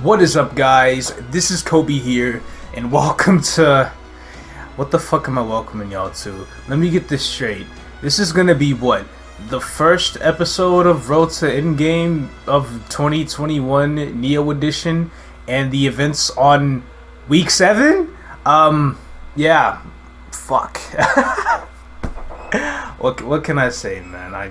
What is up, guys? This is Kobe here, and welcome to... What the fuck am I welcoming y'all to? Let me get this straight. This is gonna be what? The first episode of Road to Endgame of 2021 Neo Edition, and the events on week 7? Yeah. Fuck. What can I say, man? I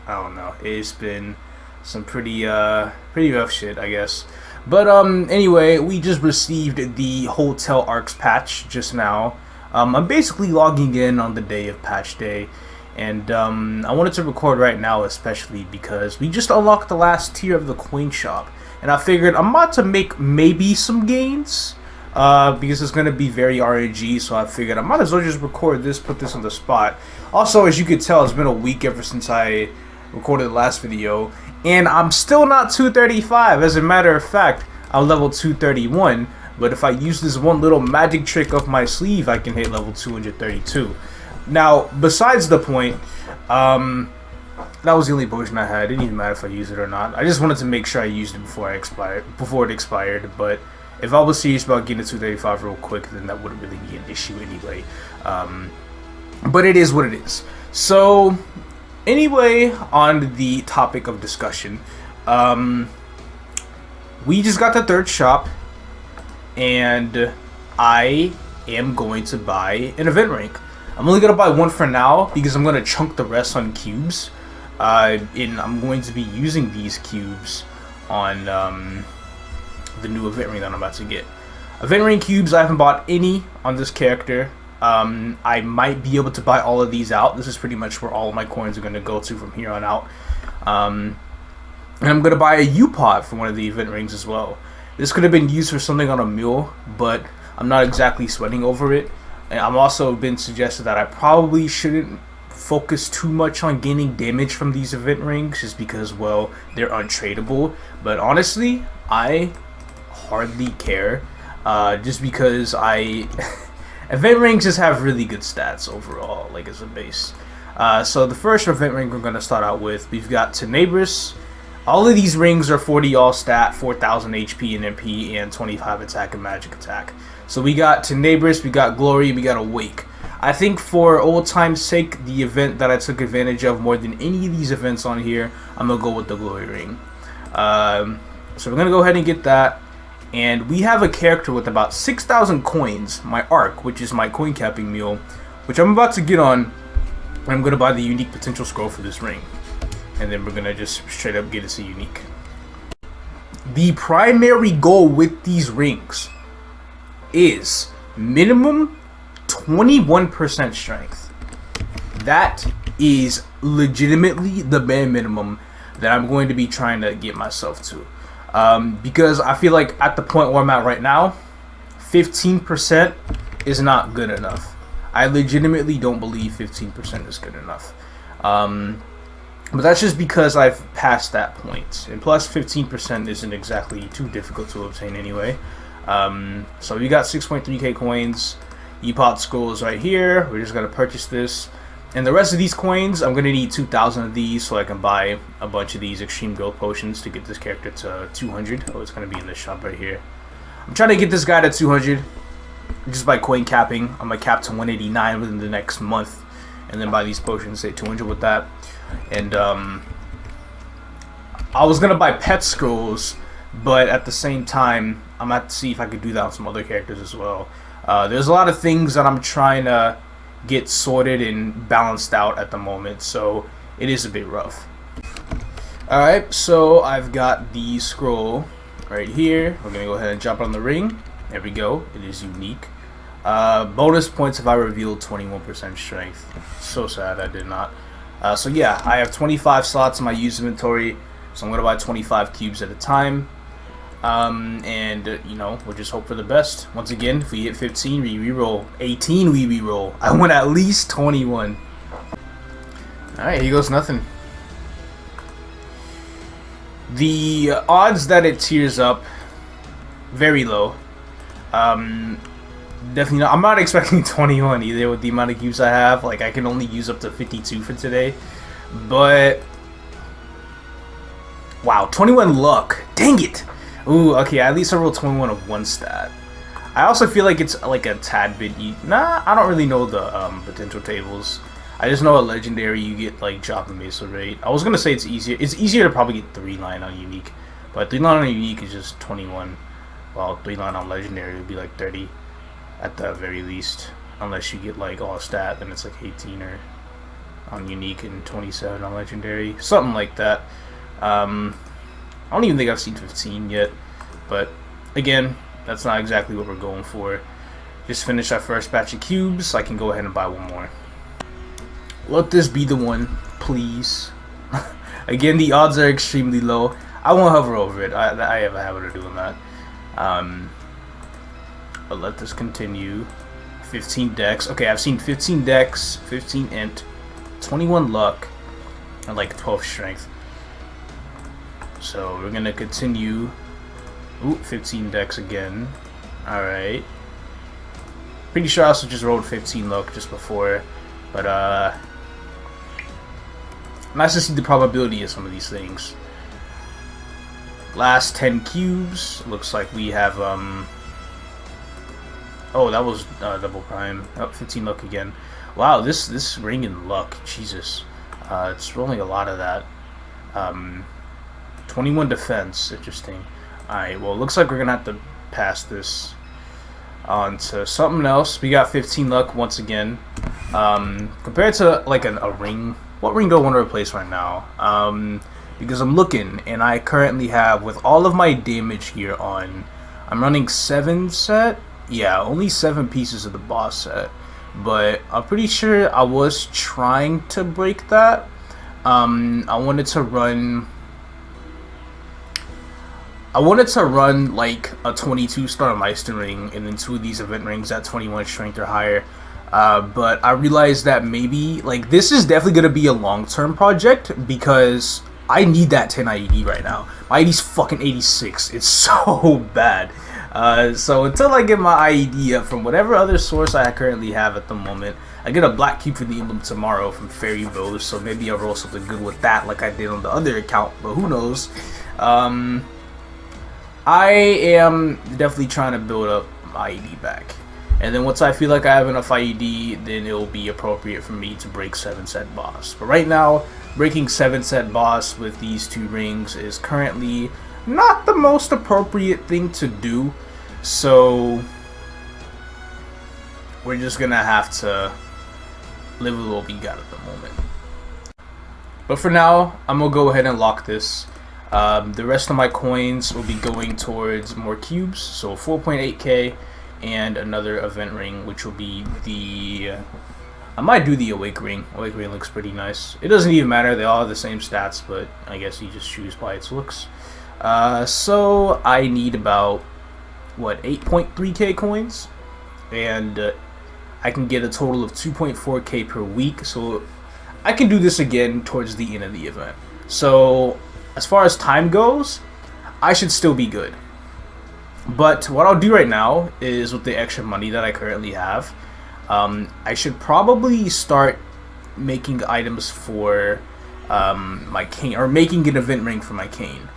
don't know. It's been some pretty rough shit, I guess. But anyway, we just received the Hotel Arcs patch just now. I'm basically logging in on the day of patch day, and I wanted to record right now, especially because we just unlocked the last tier of the coin shop, and I figured I'm about to make maybe some gains because it's gonna be very RNG. So I figured I might as well just record this, put this on the spot. Also, as you can tell, it's been a week ever since I recorded the last video, and I'm still not 235. As a matter of fact, I'm level 231, but if I use this one little magic trick up my sleeve, I can hit level 232. Now, besides the point, that was the only potion I had. It didn't even matter if I used it or not. I just wanted to make sure I used it before it expired. But if I was serious about getting to 235 real quick, then that wouldn't really be an issue anyway. But it is what it is. So anyway, on the topic of discussion, we just got the third shop, and I am going to buy an event rank. I'm only going to buy one for now because I'm going to chunk the rest on cubes, and I'm going to be using these cubes on the new event ring that I'm about to get. Event ring cubes, I haven't bought any on this character. I might be able to buy all of these out. This is pretty much where all of my coins are going to go to from here on out. And I'm going to buy a U-Pod for one of the event rings as well. This could have been used for something on a mule, but I'm not exactly sweating over it. And I've also been suggested that I probably shouldn't focus too much on gaining damage from these event rings, just because, well, they're untradeable. But honestly, I hardly care, just because event rings just have really good stats overall, like as a base. So the first event ring we're going to start out with, we've got Tenebris. All of these rings are 40 all stat, 4,000 HP and MP, and 25 attack and magic attack. So we got Tenebris, we got Glory, we got Awake. I think for old time's sake, the event that I took advantage of more than any of these events on here, I'm going to go with the Glory ring. So we're going to go ahead and get that. And we have a character with about 6,000 coins, my Arc, which is my coin capping mule, which I'm about to get on. I'm going to buy the unique potential scroll for this ring. And then we're going to just straight up get us a unique. The primary goal with these rings is minimum 21% strength. That is legitimately the bare minimum that I'm going to be trying to get myself to. Because I feel like at the point where I'm at right now, 15% is not good enough. I legitimately don't believe 15% is good enough. But that's just because I've passed that point. And plus 15% isn't exactly too difficult to obtain anyway. So we got 6.3k coins. E-Pod scrolls right here. We're just going to purchase this. And the rest of these coins, I'm going to need 2,000 of these so I can buy a bunch of these extreme growth potions to get this character to 200. Oh, it's going to be in the shop right here. I'm trying to get this guy to 200 just by coin capping. I'm going to cap to 189 within the next month. And then buy these potions, say 200 with that. And I was going to buy pet scrolls, but at the same time, I'm going to have to see if I could do that on some other characters as well. There's a lot of things that I'm trying to get sorted and balanced out at the moment, so it is a bit rough. Alright, so I've got the scroll right here. We're gonna go ahead and jump on the ring. There we go. It is unique. Bonus points if I revealed 21% strength. So sad I did not. So yeah, I have 25 slots in my used inventory, so I'm gonna buy 25 cubes at a time. And you know, we'll just hope for the best. Once again, if we hit 15, we reroll. 18, we reroll. I want at least 21. Alright, here goes nothing. The odds that it tears up, very low. Definitely not. I'm not expecting 21 either with the amount of cubes I have. Like, I can only use up to 52 for today. But wow, 21 luck. Dang it. Ooh, okay, at least I rolled 21 of one stat. I also feel like it's like a tad bit nah, I don't really know the potential tables. I just know a legendary you get like drop and base rate. I was gonna say it's easier. It's easier to probably get 3-line on unique, but 3-line on unique is just 21. While 3-line on legendary would be like 30 at the very least, unless you get like all stat, then it's like 18 or on unique and 27 on legendary, something like that. I don't even think I've seen 15 yet, but again, that's not exactly what we're going for. Just finish our first batch of cubes so I can go ahead and buy one more. Let this be the one, please. Again, the odds are extremely low. I won't hover over it. I have a habit of doing that. But let this continue. 15 decks. Okay, I've seen 15 decks, 15 int, 21 luck, and like 12 strength. So we're gonna continue. Ooh, 15 decks again. Alright. Pretty sure I also just rolled 15 luck just before. But nice to see the probability of some of these things. Last 10 cubes. Looks like we have oh, that was double prime. Oh, 15 luck again. Wow, this ring in luck. Jesus. It's rolling a lot of that. 21 defense. Interesting. Alright, well, it looks like we're gonna have to pass this on to something else. We got 15 luck once again. Compared to like a ring, what ring do I want to replace right now? Because I'm looking, and I currently have, with all of my damage gear on, I'm running 7 set. Yeah, only 7 pieces of the boss set. But I'm pretty sure I was trying to break that. I wanted to run like a 22 star Meister ring and then 2 of these event rings at 21 strength or higher. But I realized that maybe, like, this is definitely going to be a long-term project because I need that 10 IED right now. My IED's fucking 86. It's so bad. So until I get my IED up from whatever other source I currently have at the moment, I get a black cube for the emblem tomorrow from Fairy Bows, so maybe I'll roll something good with that like I did on the other account, but who knows. I am definitely trying to build up my IED back. And then once I feel like I have enough IED, then it will be appropriate for me to break 7 set boss. But right now, breaking 7 set boss with these 2 rings is currently not the most appropriate thing to do. So we're just gonna have to live with what we got at the moment. But for now, I'm gonna go ahead and lock this. The rest of my coins will be going towards more cubes, so 4.8k and another event ring, which will be the... I might do the Awake Ring. Awake Ring looks pretty nice. It doesn't even matter, they all have the same stats, but I guess you just choose by its looks. So I need about, what, 8.3k coins? And I can get a total of 2.4k per week, so I can do this again towards the end of the event. So as far as time goes, I should still be good. But what I'll do right now is, with the extra money that I currently have, I should probably start making items for my Kain, or making an event ring for my Kain,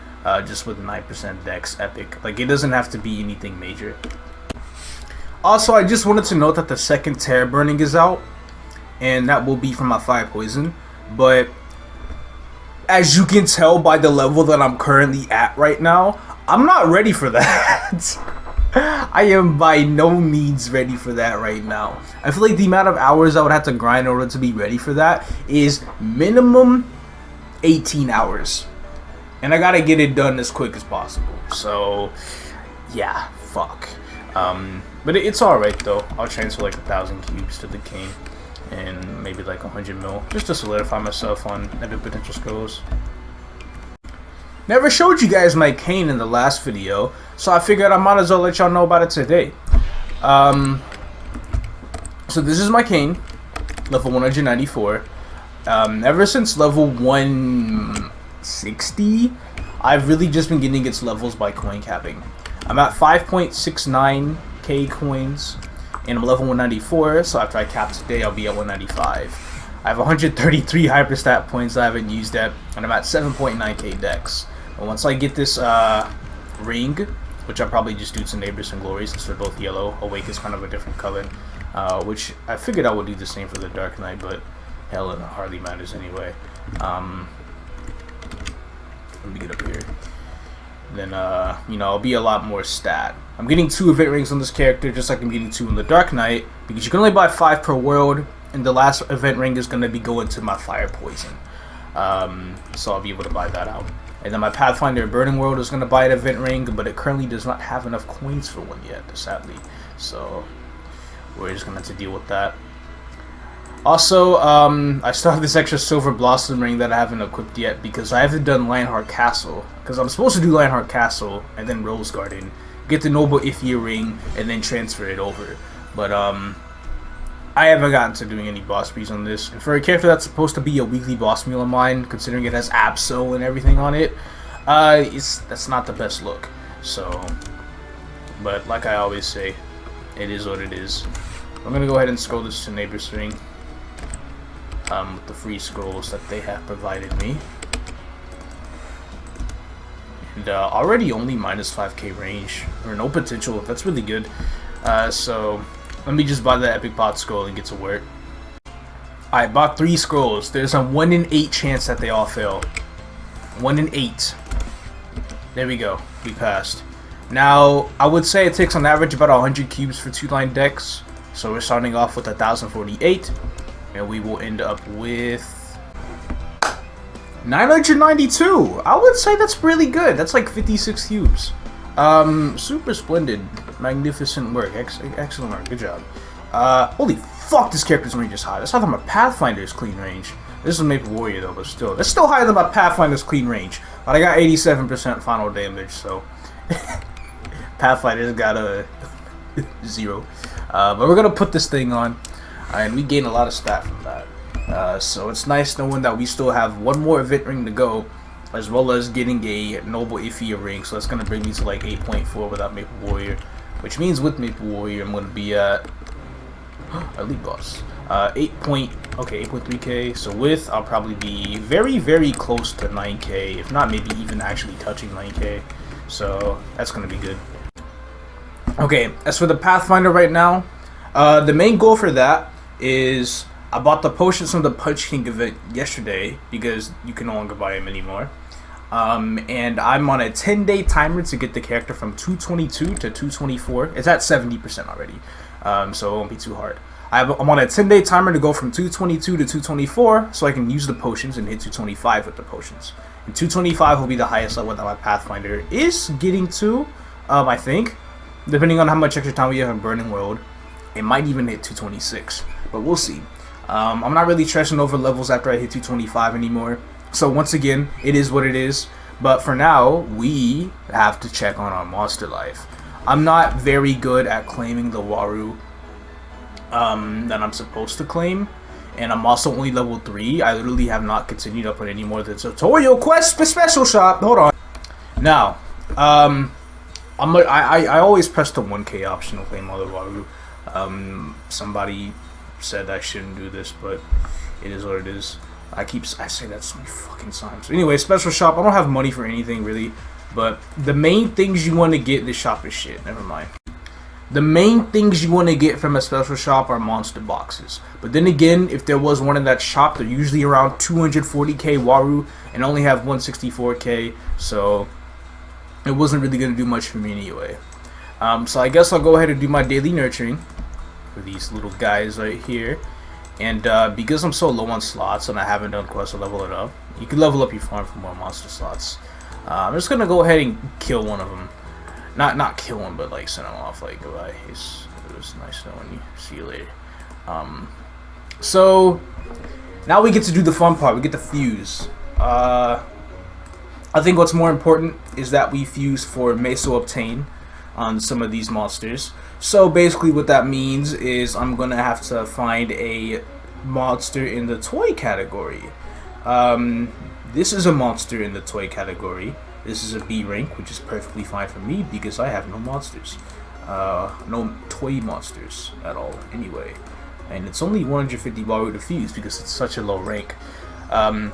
just with 9% dex epic. Like, it doesn't have to be anything major. Also, I just wanted to note that the second Terror Burning is out, and that will be from my Fire Poison. But as you can tell by the level that I'm currently at right now, I'm not ready for that. I am by no means ready for that right now. I feel like the amount of hours I would have to grind in order to be ready for that is minimum 18 hours. And I gotta get it done as quick as possible. So, yeah, fuck. But it's alright though. I'll transfer like 1,000 cubes to the Kain. And maybe like 100 mil. Just to solidify myself on epic potential skills. Never showed you guys my Kain in the last video, so I figured I might as well let y'all know about it today. So this is my Kain, level 194. Ever since level 160, I've really just been getting its levels by coin capping. I'm at 5.69k coins, and I'm level 194, so after I cap today, I'll be at 195. I have 133 hyperstat points I haven't used yet, and I'm at 7.9k dex. But once I get this ring, which I'll probably just do Tenebris and Glory since they're both yellow. Awake is kind of a different color, which I figured I would do the same for the Dark Knight, but hell, it hardly matters anyway. Let me get up here. Then, you know, I'll be a lot more stat. I'm getting 2 event rings on this character, just like I'm getting 2 in the Dark Knight, because you can only buy 5 per world, and the last event ring is going to be going to my Fire Poison. So I'll be able to buy that out. And then my Pathfinder Burning World is going to buy an event ring, but it currently does not have enough coins for one yet, sadly. So we're just going to have to deal with that. Also, I still have this extra Silver Blossom ring that I haven't equipped yet because I haven't done Lionheart Castle. Because I'm supposed to do Lionheart Castle and then Rose Garden, get the Noble Ithia ring, and then transfer it over. But I haven't gotten to doing any boss beats on this. And for a character that's supposed to be a weekly boss meal of mine, considering it has Absol and everything on it, that's not the best look. So, but like I always say, it is what it is. I'm gonna go ahead and scroll this Tenebris ring. With the free scrolls that they have provided me. And already only minus 5k range, or no potential, that's really good. So let me just buy the Epic Pot scroll and get to work. I bought 3 scrolls. There's a 1 in 8 chance that they all fail. 1 in 8. There we go, we passed. Now, I would say it takes on average about 100 cubes for 2-line decks. So we're starting off with 1048. And we will end up with 992. I would say that's really good. That's like 56 cubes. Super splendid, magnificent work, excellent work. Good job. Holy fuck, this character's range is high. That's higher than my Pathfinder's clean range. This is Maple Warrior though, but still, that's still higher than my Pathfinder's clean range. But I got 87% final damage, so Pathfinder's got a 0. But we're gonna put this thing on. And we gain a lot of stat from that. So it's nice knowing that we still have 1 more event ring to go, as well as getting a Noble Ithia ring. So that's going to bring me to like 8.4 without Maple Warrior. Which means with Maple Warrior, I'm going to be at Elite Boss. 8.3k. So with, I'll probably be very, very close to 9k. If not, maybe even actually touching 9k. So that's going to be good. Okay, as for the Pathfinder right now, the main goal for that is I bought the potions from the Punch King event yesterday because you can no longer buy them anymore. And I'm on a 10-day timer to get the character from 222 to 224. It's at 70% already, so it won't be too hard. I'm on a 10-day timer to go from 222 to 224 so I can use the potions and hit 225 with the potions. And 225 will be the highest level that my Pathfinder is getting to, I think. Depending on how much extra time we have in Burning World, it might even hit 226. But we'll see. I'm not really stressing over levels after I hit 225 anymore. So once again, it is what it is. But for now, we have to check on our monster life. I'm not very good at claiming the Waru that I'm supposed to claim. And I'm also only level 3. I literally have not continued up on any more of the tutorial quest special shop. Hold on. Now, I always press the 1k option to claim all the Waru. Somebody said I shouldn't do this, but it is what it is. I say that so many fucking times. Anyway, special shop. I don't have money for anything really, but the main things you want to get in this shop is shit. Never mind. The main things you want to get from a special shop are monster boxes. But then again, if there was one in that shop, they're usually around 240k Waru and only have 164k, so it wasn't really gonna do much for me anyway. So I guess I'll go ahead and do my daily nurturing for these little guys right here. And because I'm so low on slots and I haven't done quests to level it up, you can level up your farm for more monster slots. I'm just gonna go ahead and kill one of them. Not kill him, but like send him off. Like goodbye. It was nice knowing you. See you later. So now we get to do the fun part. We get to fuse. I think what's more important is that we fuse for Meso Obtain on some of these monsters. So basically what that means is I'm gonna have to find a monster in the toy category. This is a monster in the toy category. This is a B rank, which is perfectly fine for me because I have no monsters. No toy monsters at all anyway. And it's only 150 Waru to fuse because it's such a low rank.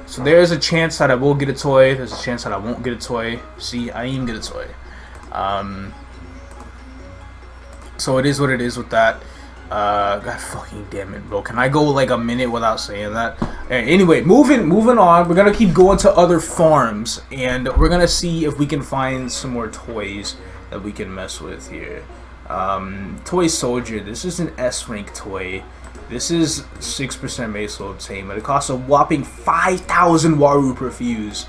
So there's a chance that I will get a toy. There's a chance that I won't get a toy. See, I didn't even get a toy. So it is what it is with that. God fucking damn it, bro. Can I go like a minute without saying that? Anyway, moving on. We're gonna keep going to other farms, and we're gonna see if we can find some more toys that we can mess with here. Toy soldier. This is an S rank toy. This is 6% Maso obtain, but it costs a whopping 5,000 Waru per fuse.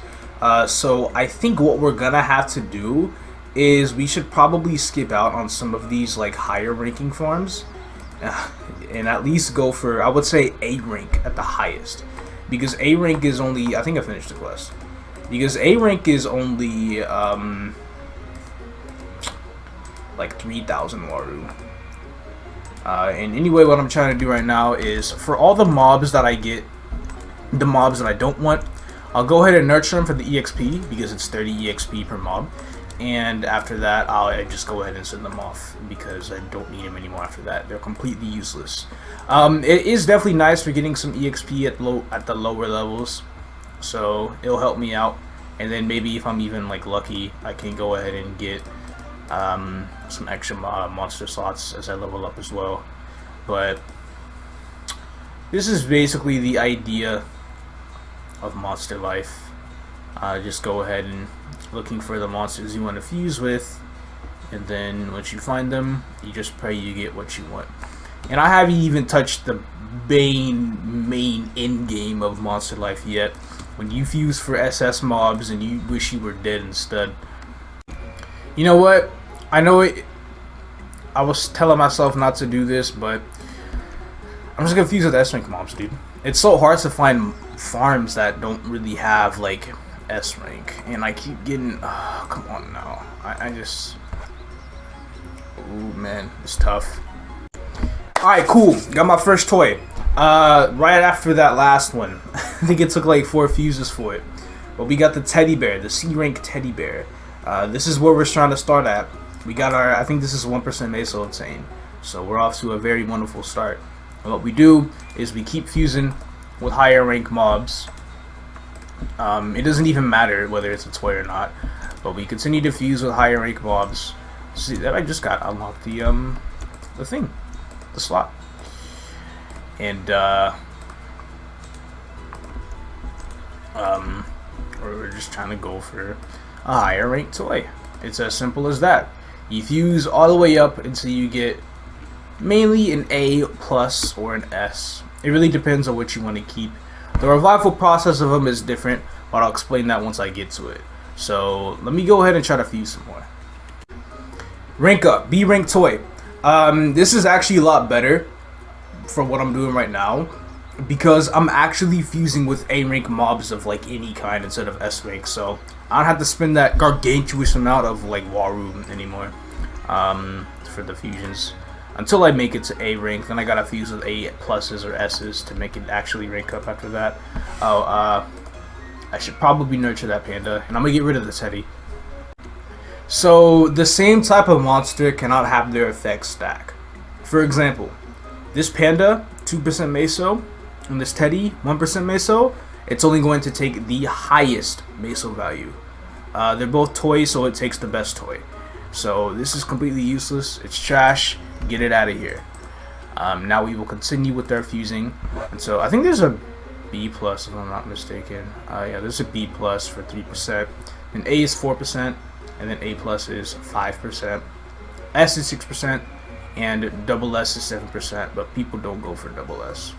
So I think what we're gonna have to do is we should probably skip out on some of these like higher ranking farms. And at least go for, I would say, A rank at the highest, because A rank is only, I think I finished the quest, because A rank is only like 3,000 Waru. And anyway, what I'm trying to do right now is, for all the mobs that I get, the mobs that I don't want, I'll go ahead and nurture them for the EXP, because it's 30 EXP per mob. And after that, I just go ahead and send them off, because I don't need them anymore after that. They're completely useless. It is definitely nice for getting some EXP at the lower levels, so it'll help me out. And then maybe if I'm even like lucky, I can go ahead and get some extra monster slots as I level up as well. But this is basically the idea of Monster Life. Just go ahead and looking for the monsters you want to fuse with, and then once you find them, you just pray you get what you want. And I haven't even touched the main end game of Monster Life yet, when you fuse for SS mobs and you wish you were dead instead. You know what, I know it, I was telling myself not to do this, but I'm just gonna fuse with S rank mobs, dude. It's so hard to find farms that don't really have like S rank, and I keep getting, come on now, I just, ooh man, it's tough. Alright, cool, got my first toy, right after that last one. I think it took like 4 fuses for it, but we got the teddy bear, the C rank teddy bear. This is where we're trying to start at. We got our, I think this is 1% Maso obtain, so we're off to a very wonderful start. And what we do is we keep fusing with higher rank mobs. It doesn't even matter whether it's a toy or not, but we continue to fuse with higher rank mobs. See that I just got unlocked the thing, the slot, and we're just trying to go for a higher rank toy. It's as simple as that. You fuse all the way up until you get mainly an A plus or an S. It really depends on what you want to keep. The revival process of them is different, but I'll explain that once I get to it. So let me go ahead and try to fuse some more. Rank up, B rank toy. This is actually a lot better for what I'm doing right now, because I'm actually fusing with A rank mobs of like any kind instead of S rank, so I don't have to spend that gargantuous amount of like Waru anymore for the fusions. Until I make it to A rank, then I gotta fuse with A pluses or S's to make it actually rank up after that. Oh, I should probably nurture that panda, and I'm gonna get rid of the teddy. So the same type of monster cannot have their effects stack. For example, this panda, 2% Maso, and this teddy, 1% Maso, it's only going to take the highest Maso value. They're both toys, so it takes the best toy. So this is completely useless, it's trash, get it out of here. Now we will continue with our fusing, and so I think there's a B plus if I'm not mistaken. Yeah, there's a B plus for 3%, and A is 4%, and then A plus is 5%, S is 6%, and double S is 7%, but people don't go for double S.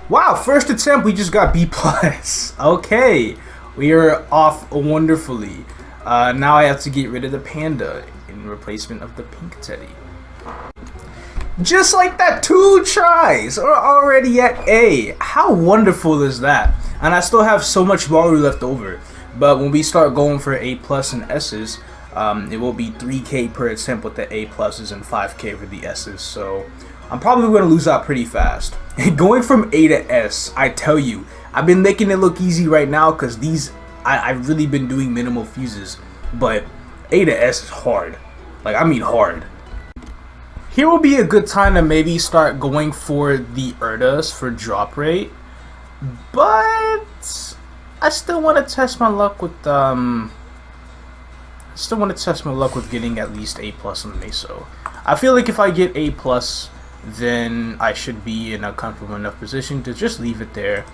Wow, first attempt we just got B plus. Okay, we are off wonderfully. Now I have to get rid of the panda in replacement of the pink teddy. Just like that, 2 tries are already at A. How wonderful is that? And I still have so much Waru left over. But when we start going for A plus and S's, it will be 3k per attempt with the A pluses and 5k for the S's. So I'm probably going to lose out pretty fast. Going from A to S, I tell you, I've been making it look easy right now because these, I've really been doing minimal fuses. But A to S is hard. Like, I mean hard. Here will be a good time to maybe start going for the Urdas for drop rate. But I still want to test my luck with still want to test my luck with getting at least A+ on the Meso. I feel like if I get A+, then I should be in a comfortable enough position to just leave it there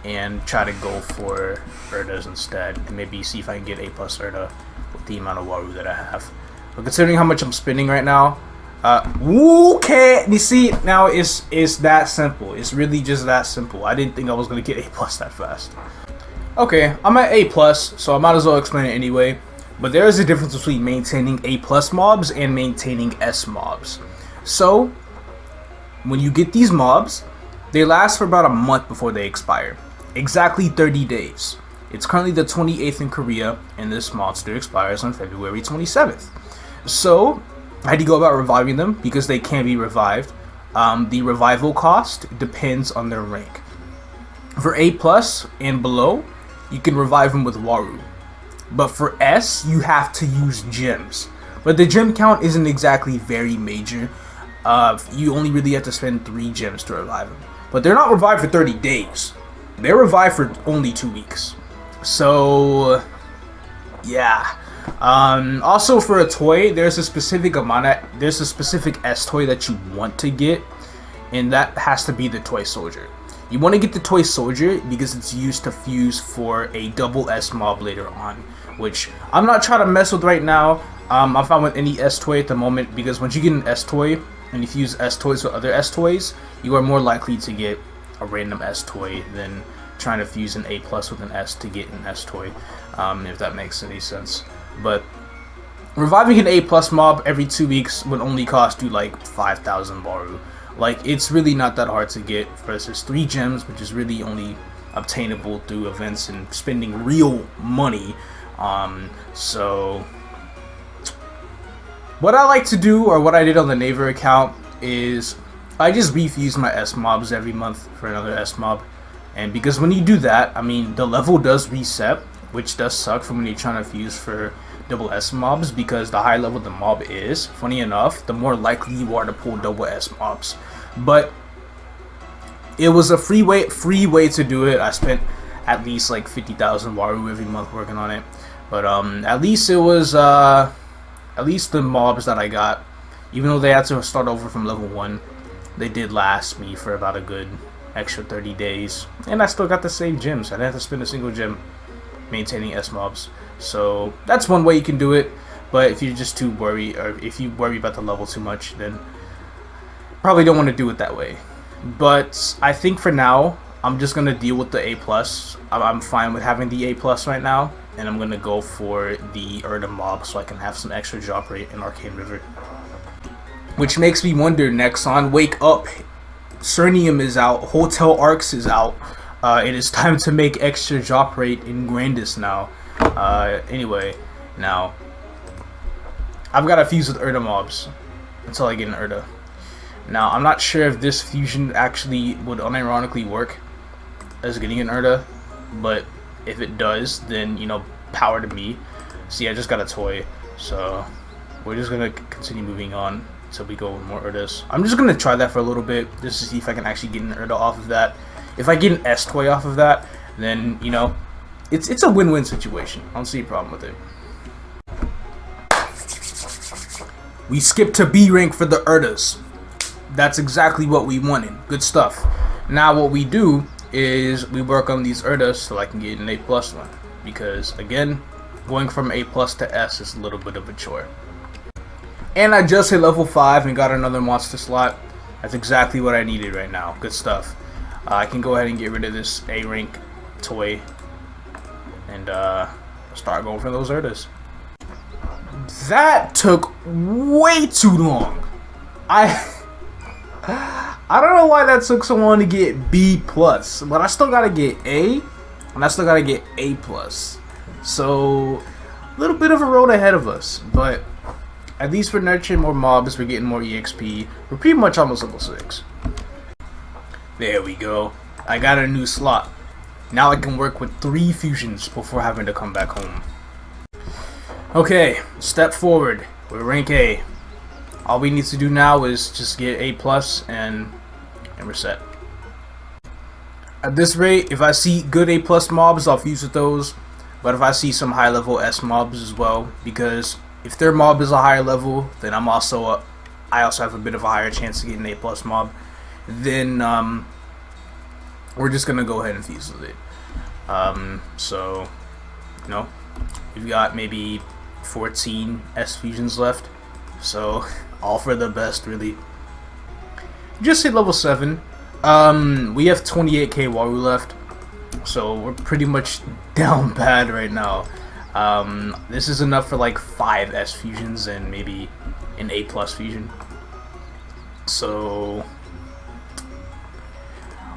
and try to go for Erdas instead, and maybe see if I can get A+ Erda with the amount of Waru that I have. But considering how much I'm spending right now, okay, you see, now it's that simple. It's really just that simple. I didn't think I was gonna get A+ that fast. Okay, I'm at A+, so I might as well explain it anyway. But there is a difference between maintaining A+ mobs and maintaining S mobs. So when you get these mobs, they last for about a month before they expire. Exactly 30 days. It's currently the 28th in Korea, and this monster expires on February 27th. So how do you go about reviving them? Because they can be revived. The revival cost depends on their rank. For A+ and below, you can revive them with Waru. But for S, you have to use gems. But the gem count isn't exactly very major. You only really have to spend 3 gems to revive them. But they're not revived for 30 days. They're revived for only 2 weeks. So, yeah. Also for a toy, there's a specific S toy that you want to get, and that has to be the toy soldier. You want to get the toy soldier because it's used to fuse for a double S mob later on, which I'm not trying to mess with right now. I'm fine with any S toy at the moment, because once you get an S toy and you fuse S toys with other S toys, you are more likely to get a random S toy than trying to fuse an A+ with an S to get an S toy, if that makes any sense. But reviving an A+ mob every 2 weeks would only cost you like 5,000 Waru. Like, it's really not that hard to get versus 3 gems, which is really only obtainable through events and spending real money. So what I like to do, or what I did on the Naver account, is I just refuse my S mobs every month for another S mob. And because when you do that, I mean, the level does reset, which does suck for when you're trying to fuse for double S mobs, because the higher level the mob is, funny enough, the more likely you are to pull double S mobs. But it was a free way to do it. I spent at least like 50,000 Waru every month working on it. But at least it was at least the mobs that I got, even though they had to start over from level 1, they did last me for about a good extra 30 days, and I still got the same gems. I didn't have to spend a single gem maintaining S mobs. So that's one way you can do it. But if you're just too worried, or if you worry about the level too much, then probably don't want to do it that way. But I think for now, I'm just gonna deal with the A+. I'm fine with having the A+ right now, and I'm gonna go for the Erda mob so I can have some extra drop rate in Arcane River. Which makes me wonder, Nexon, wake up! Cernium is out, Hotel Arcs is out. It is time to make extra drop rate in Grandis now. Anyway, now I've got to fuse with Erda mobs until I get an Erda. Now I'm not sure if this fusion actually would unironically work as getting an Erda, but if it does, then, you know, power to me. See, I just got a toy, so we're just gonna continue moving on until we go with more Erdas. I'm just gonna try that for a little bit just to see if I can actually get an Erda off of that. If I get an S toy off of that, then, you know, it's a win-win situation. I don't see a problem with it. We skipped to B rank for the Erdas. That's exactly what we wanted. Good stuff. Now what we do is we work on these Erdas so I can get an A+ one. Because, again, going from A+ to S is a little bit of a chore. And I just hit level 5 and got another monster slot. That's exactly what I needed right now. Good stuff. I can go ahead and get rid of this A rank toy and start going for those Erdas. That took way too long. I don't know why that took so long to get B+, but I still gotta get A, and I still gotta get A+. So, a little bit of a road ahead of us, but at least we're nurturing more mobs, we're getting more EXP. We're pretty much almost level 6. There we go. I got a new slot. Now I can work with 3 fusions before having to come back home. Okay, step forward. We're rank A. All we need to do now is just get A+ and we're set. At this rate, if I see good A+ mobs, I'll fuse with those. But if I see some high level S mobs as well, because if their mob is a higher level, then I also have a bit of a higher chance to get an A+ mob. Then we're just gonna go ahead and fuse with it. So you know, we've got maybe 14 S fusions left, so all for the best, really. Just hit level 7. We have 28k Waru left, so we're pretty much down bad right now. This is enough for like 5 S fusions and maybe an A+ fusion. So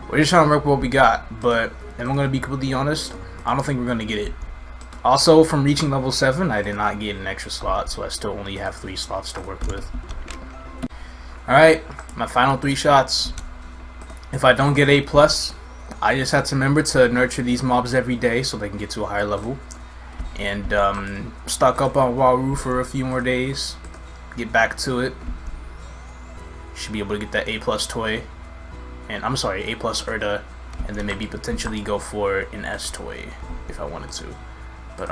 we're just trying to work with what we got, but if I'm gonna be completely honest, I don't think we're gonna get it. Also, from reaching level 7, I did not get an extra slot, so I still only have 3 slots to work with. Alright, my final 3 shots. If I don't get A+, I just have to remember to nurture these mobs every day so they can get to a higher level. And stock up on Waru for a few more days. Get back to it. Should be able to get that A+ toy. And I'm sorry, A+ Erda. And then maybe potentially go for an S toy if I wanted to. But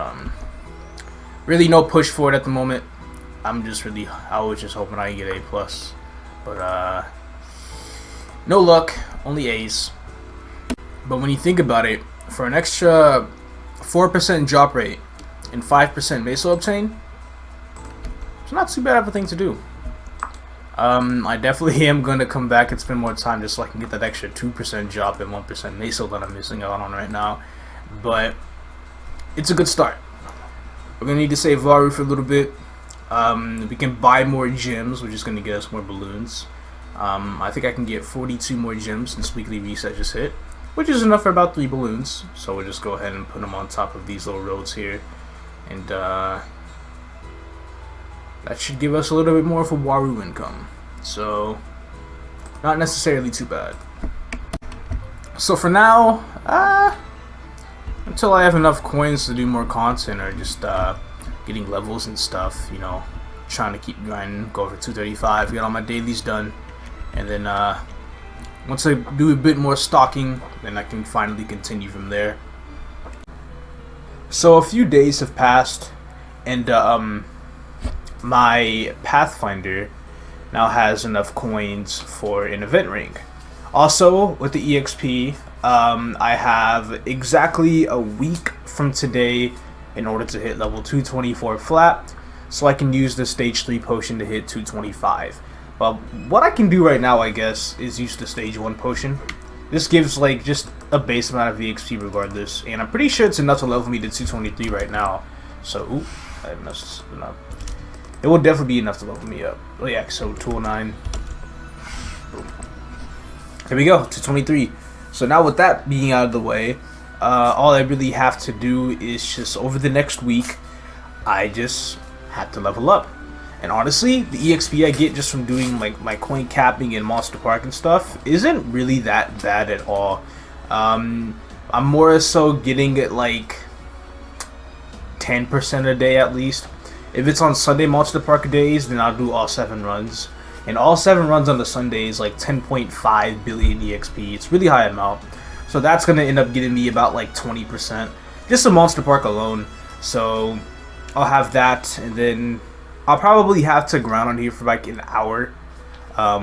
really no push for it at the moment. I was just hoping I could get A+. But no luck, only A's. But when you think about it, for an extra 4% drop rate and 5% Meso obtain, it's not too bad of a thing to do. I definitely am going to come back and spend more time just so I can get that extra 2% drop and 1% Meso that I'm missing out on right now. But it's a good start. We're going to need to save Waru for a little bit. We can buy more gems, which is going to get us more balloons. I think I can get 42 more gems since weekly reset just hit, which is enough for about 3 balloons. So we'll just go ahead and put them on top of these little roads here, and that should give us a little bit more of a Waru income. So not necessarily too bad. So for now, until I have enough coins to do more content or just getting levels and stuff, you know, trying to keep grinding, go for 235, get all my dailies done, and then once I do a bit more stocking, then I can finally continue from there. So a few days have passed, and my Pathfinder now has enough coins for an event ring. Also, with the EXP, I have exactly a week from today in order to hit level 224 flat, so I can use the stage 3 potion to hit 225. Well, what I can do right now, I guess, is use the stage 1 potion. This gives like just a base amount of EXP regardless, and I'm pretty sure it's enough to level me to 223 right now. So, ooh, I messed up. It will definitely be enough to level me up. Oh yeah, so 209. Boom. There we go, 223. So now with that being out of the way, all I really have to do is just over the next week, I just have to level up. And honestly, the EXP I get just from doing like my coin capping and Monster Park and stuff isn't really that bad at all. I'm more so getting it like 10% a day at least. If it's on Sunday Monster Park days, then I'll do all 7 runs. And all 7 runs on the Sunday is like 10.5 billion EXP. It's really high amount. So that's going to end up getting me about like 20%. Just the Monster Park alone. So I'll have that, and then I'll probably have to ground on here for like an hour.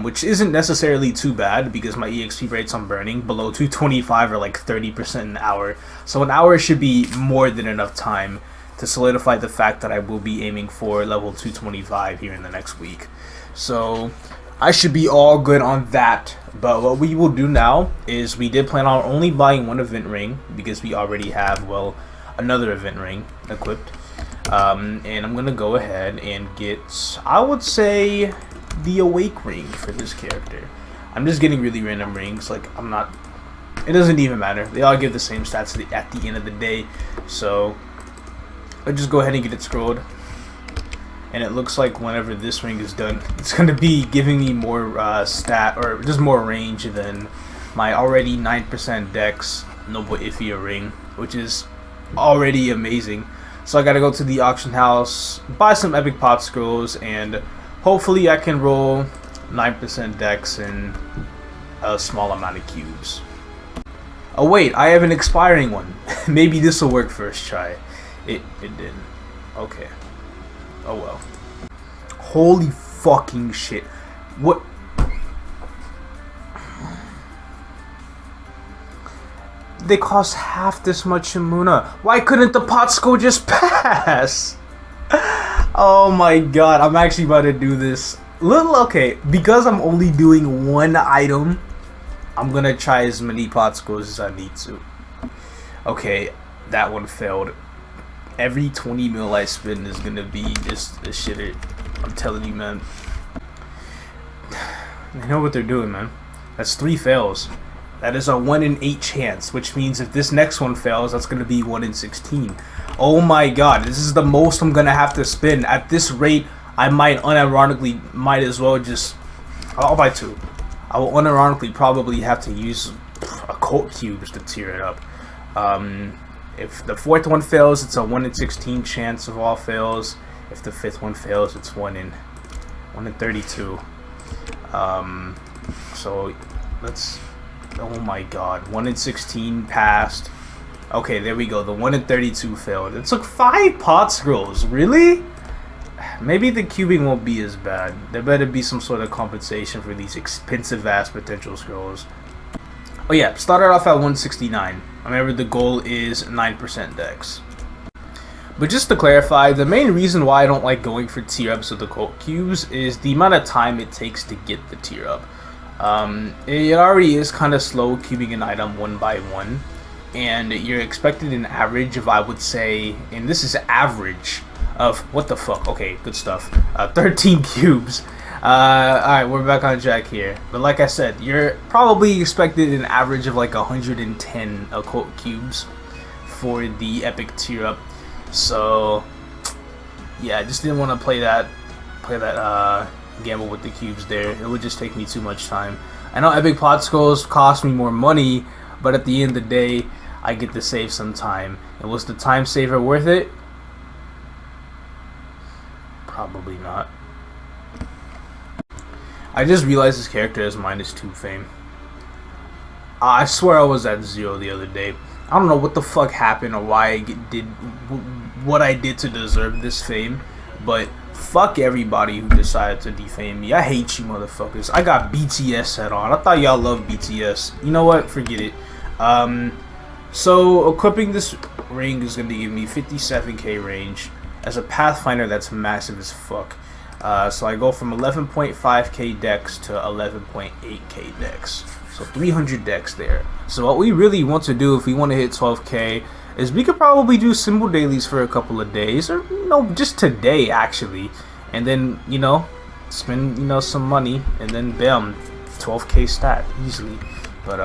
Which isn't necessarily too bad because my EXP rates on burning below 225 are like 30% an hour. So an hour should be more than enough time to solidify the fact that I will be aiming for level 225 here in the next week. So I should be all good on that. But what we will do now is we did plan on only buying 1 event ring because we already have, well, another event ring equipped. And I'm gonna go ahead and get, I would say, the awake ring for this character. I'm just getting really random rings. Like, I'm not, it doesn't even matter. They all give the same stats at the end of the day. So I'll just go ahead and get it scrolled. And it looks like whenever this ring is done, it's going to be giving me more stat, or just more range than my already 9% dex Noble Ifia ring, which is already amazing. So I got to go to the auction house, buy some epic pop scrolls, and hopefully I can roll 9% dex and a small amount of cubes. Oh wait, I have an expiring one. Maybe this will work first try. It didn't. Okay. Oh well. Holy fucking shit. What? They cost half this much in Muna. Why couldn't the Potsko just pass? Oh my god, I'm actually about to do this. Okay, because I'm only doing one item, I'm gonna try as many Potskos as I need to. Okay, that one failed. Every 20 mil I spend is gonna be just a shitter. I'm telling you, man. They know what they're doing, man. That's 3 fails. That is a 1 in 8 chance, which means if this next one fails, that's gonna be 1 in 16. Oh my god, this is the most I'm gonna have to spend. At this rate, I might unironically might as well just... I'll buy 2. I will unironically probably have to use occult cubes to tear it up. If the 4th one fails, it's a 1 in 16 chance of all fails. If the 5th one fails, it's 1 in 32. So let's... Oh my god, 1 in 16 passed. Okay, there we go. The 1 in 32 failed. It took 5 pot scrolls. Really? Maybe the cubing won't be as bad. There better be some sort of compensation for these expensive ass potential scrolls. Oh yeah, started off at 169. Remember, the goal is 9% dex. But just to clarify, the main reason why I don't like going for tier ups with the occult cubes is the amount of time it takes to get the tier up. It already is kind of slow cubing an item one by one, and you're expected an average of, I would say, and this is average of, what the fuck, okay, good stuff, 13 cubes. Alright, we're back on track here. But like I said, you're probably expected an average of like 110 occult cubes for the epic tier up. So yeah, I just didn't want to play that gamble with the cubes there. It would just take me too much time. I know epic pot scrolls cost me more money, but at the end of the day, I get to save some time. And was the time saver worth it? Probably not. I just realized this character has -2 fame. I swear I was at 0 the other day. I don't know what the fuck happened or why I did what I did to deserve this fame, but fuck everybody who decided to defame me. I hate you motherfuckers. I got BTS set on. I thought y'all loved BTS. You know what? Forget it. So equipping this ring is going to give me 57k range. As a Pathfinder, that's massive as fuck. So I go from 11.5k dex to 11.8k dex. So 300 dex there. So what we really want to do if we want to hit 12k is we could probably do symbol dailies for a couple of days, or just today actually, and then spend some money, and then bam, 12k stat easily. But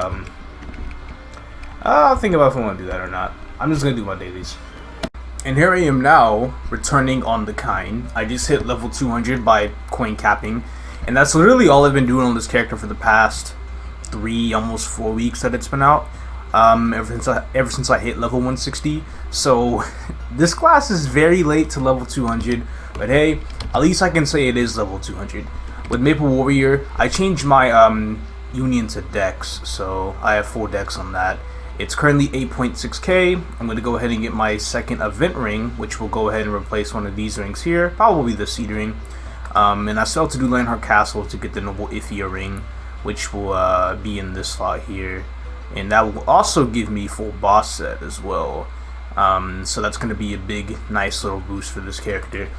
I'll think about if I want to do that or not. I'm just gonna do my dailies. And here I am now, returning on the Kain. I just hit level 200 by coin capping, and that's literally all I've been doing on this character for the past 3, almost 4 weeks that it's been out. Ever since I hit level 160. So this class is very late to level 200, but hey, at least I can say it is level 200. With Maple Warrior, I changed my union to dex, so I have 4 dex on that. It's currently 8.6k. I'm going to go ahead and get my second event ring, which will go ahead and replace one of these rings here, probably the seed ring. And I still have to do Landhart Castle to get the Noble Ithia ring, which will be in this slot here. And that will also give me full boss set as well. So that's going to be a big, nice little boost for this character.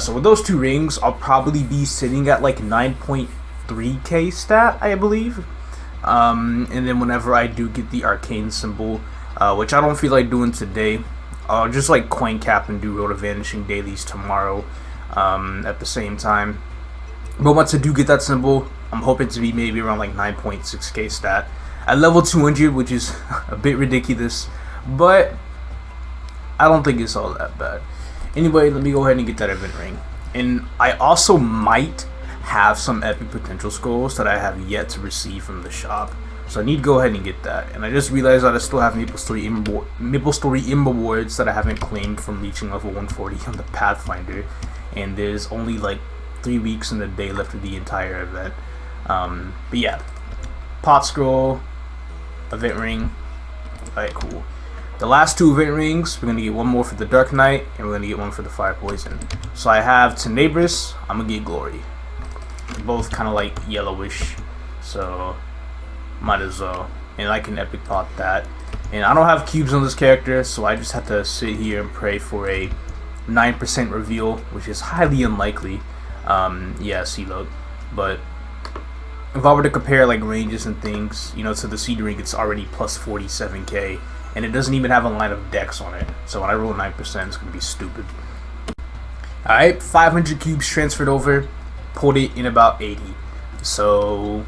So with those 2 rings, I'll probably be sitting at like 9.3k stat, I believe. And then whenever I do get the arcane symbol, which I don't feel like doing today, I'll just like coin cap and do Road of Vanishing dailies tomorrow at the same time. But once I do get that symbol, I'm hoping to be maybe around like 9.6k stat. At level 200, which is a bit ridiculous, but I don't think it's all that bad. Anyway, let me go ahead and get that event ring. And I also might have some epic potential scrolls that I have yet to receive from the shop. So I need to go ahead and get that. And I just realized that I still have MapleStory Imb rewards that I haven't claimed from reaching level 140 on the Pathfinder. And there's only like 3 weeks and a day left of the entire event. But yeah, pot scroll, event ring. Alright, cool. The last 2 event rings, we're gonna get 1 more for the Dark Knight, and we're gonna get 1 for the Fire Poison. So I have Tenebris, I'm gonna get Glory. They're both kind of like yellowish, so might as well. And I can epic pot that. And I don't have cubes on this character, so I just have to sit here and pray for a 9% reveal, which is highly unlikely. Yeah, C-load. But if I were to compare like ranges and things, you know, to the seed ring, it's already plus 47k, and it doesn't even have a line of decks on it. So when I roll 9%, it's gonna be stupid. Alright, 500 cubes transferred over, pulled it in about 80. So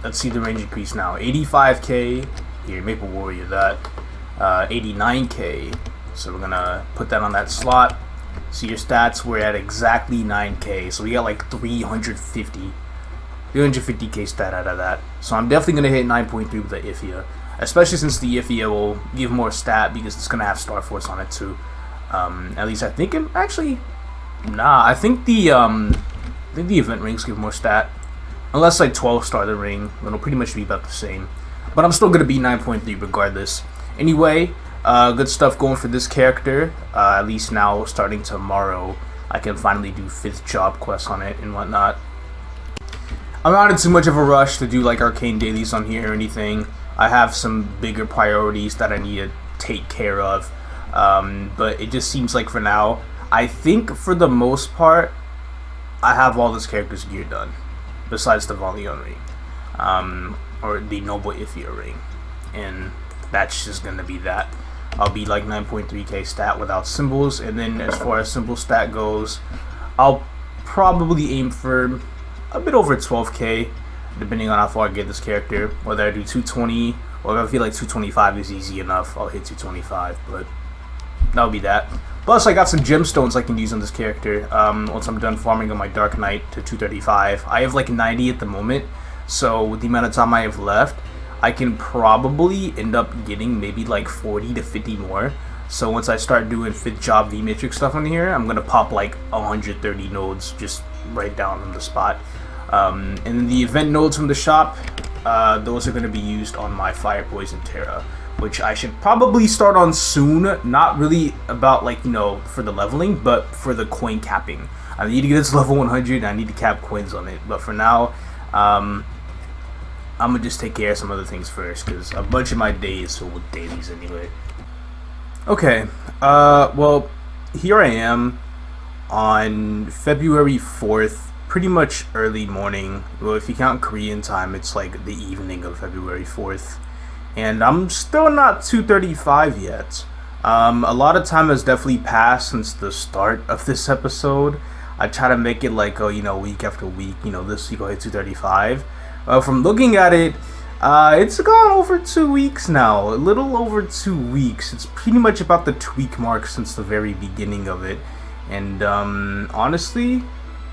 let's see the range increase now. 85k, here, Maple Warrior that. 89k, so we're gonna put that on that slot. See your stats, we're at exactly 9k, so we got like 350k stat out of that. So I'm definitely gonna hit 9.3 with the Ifia, especially since the Ifia will give more stat because it's gonna have Star Force on it too. At least I think actually, nah, I think the event rings give more stat. Unless like 12 star the ring, it'll pretty much be about the same. But I'm still gonna be 9.3 regardless. Anyway, good stuff going for this character. At least now, starting tomorrow, I can finally do 5th job quests on it and whatnot. I'm not in too much of a rush to do like arcane dailies on here or anything. I have some bigger priorities that I need to take care of. But it just seems like for now, I think for the most part, I have all this character's gear done. Besides the Valion ring. Or the Noble Ifia ring. And that's just gonna be that. I'll be like 9.3k stat without symbols, and then as far as symbol stat goes, I'll probably aim for a bit over 12k, depending on how far I get this character. Whether I do 220, or if I feel like 225 is easy enough, I'll hit 225, but that'll be that. Plus, I got some gemstones I can use on this character once I'm done farming on my Dark Knight to 235. I have like 90 at the moment, so with the amount of time I have left, I can probably end up getting maybe like 40 to 50 more. So once I start doing 5th job V-Matrix stuff on here, I'm gonna pop like 130 nodes just right down on the spot. And then the event nodes from the shop, those are gonna be used on my Fire Poison Terra, which I should probably start on soon. Not really about like, you know, for the leveling, but for the coin capping. I need to get this level 100 and I need to cap coins on it. But for now, I'm gonna just take care of some other things first, because a bunch of my days filled with dailies anyway. Okay, well, here I am on February 4th, pretty much early morning. Well, if you count Korean time, it's like the evening of February 4th. And I'm still not 235 yet. A lot of time has definitely passed since the start of this episode. I try to make it like, oh, you know, week after week, you know, this week I'll hit 235. From looking at it, it's gone over 2 weeks now, a little over 2 weeks. It's pretty much about the tweak mark since the very beginning of it. And honestly,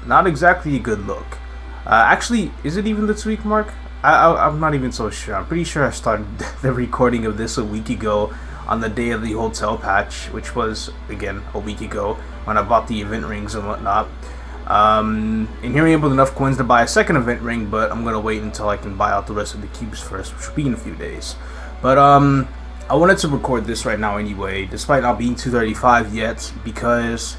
not exactly a good look. Actually, is it even the tweak mark? I'm not even so sure. I'm pretty sure I started the recording of this a week ago on the day of the hotel patch, which was, again, a week ago when I bought the event rings and whatnot. And here I am with enough coins to buy a second event ring, but I'm gonna wait until I can buy out the rest of the cubes first, which will be in a few days. But I wanted to record this right now anyway, despite not being 235 yet, because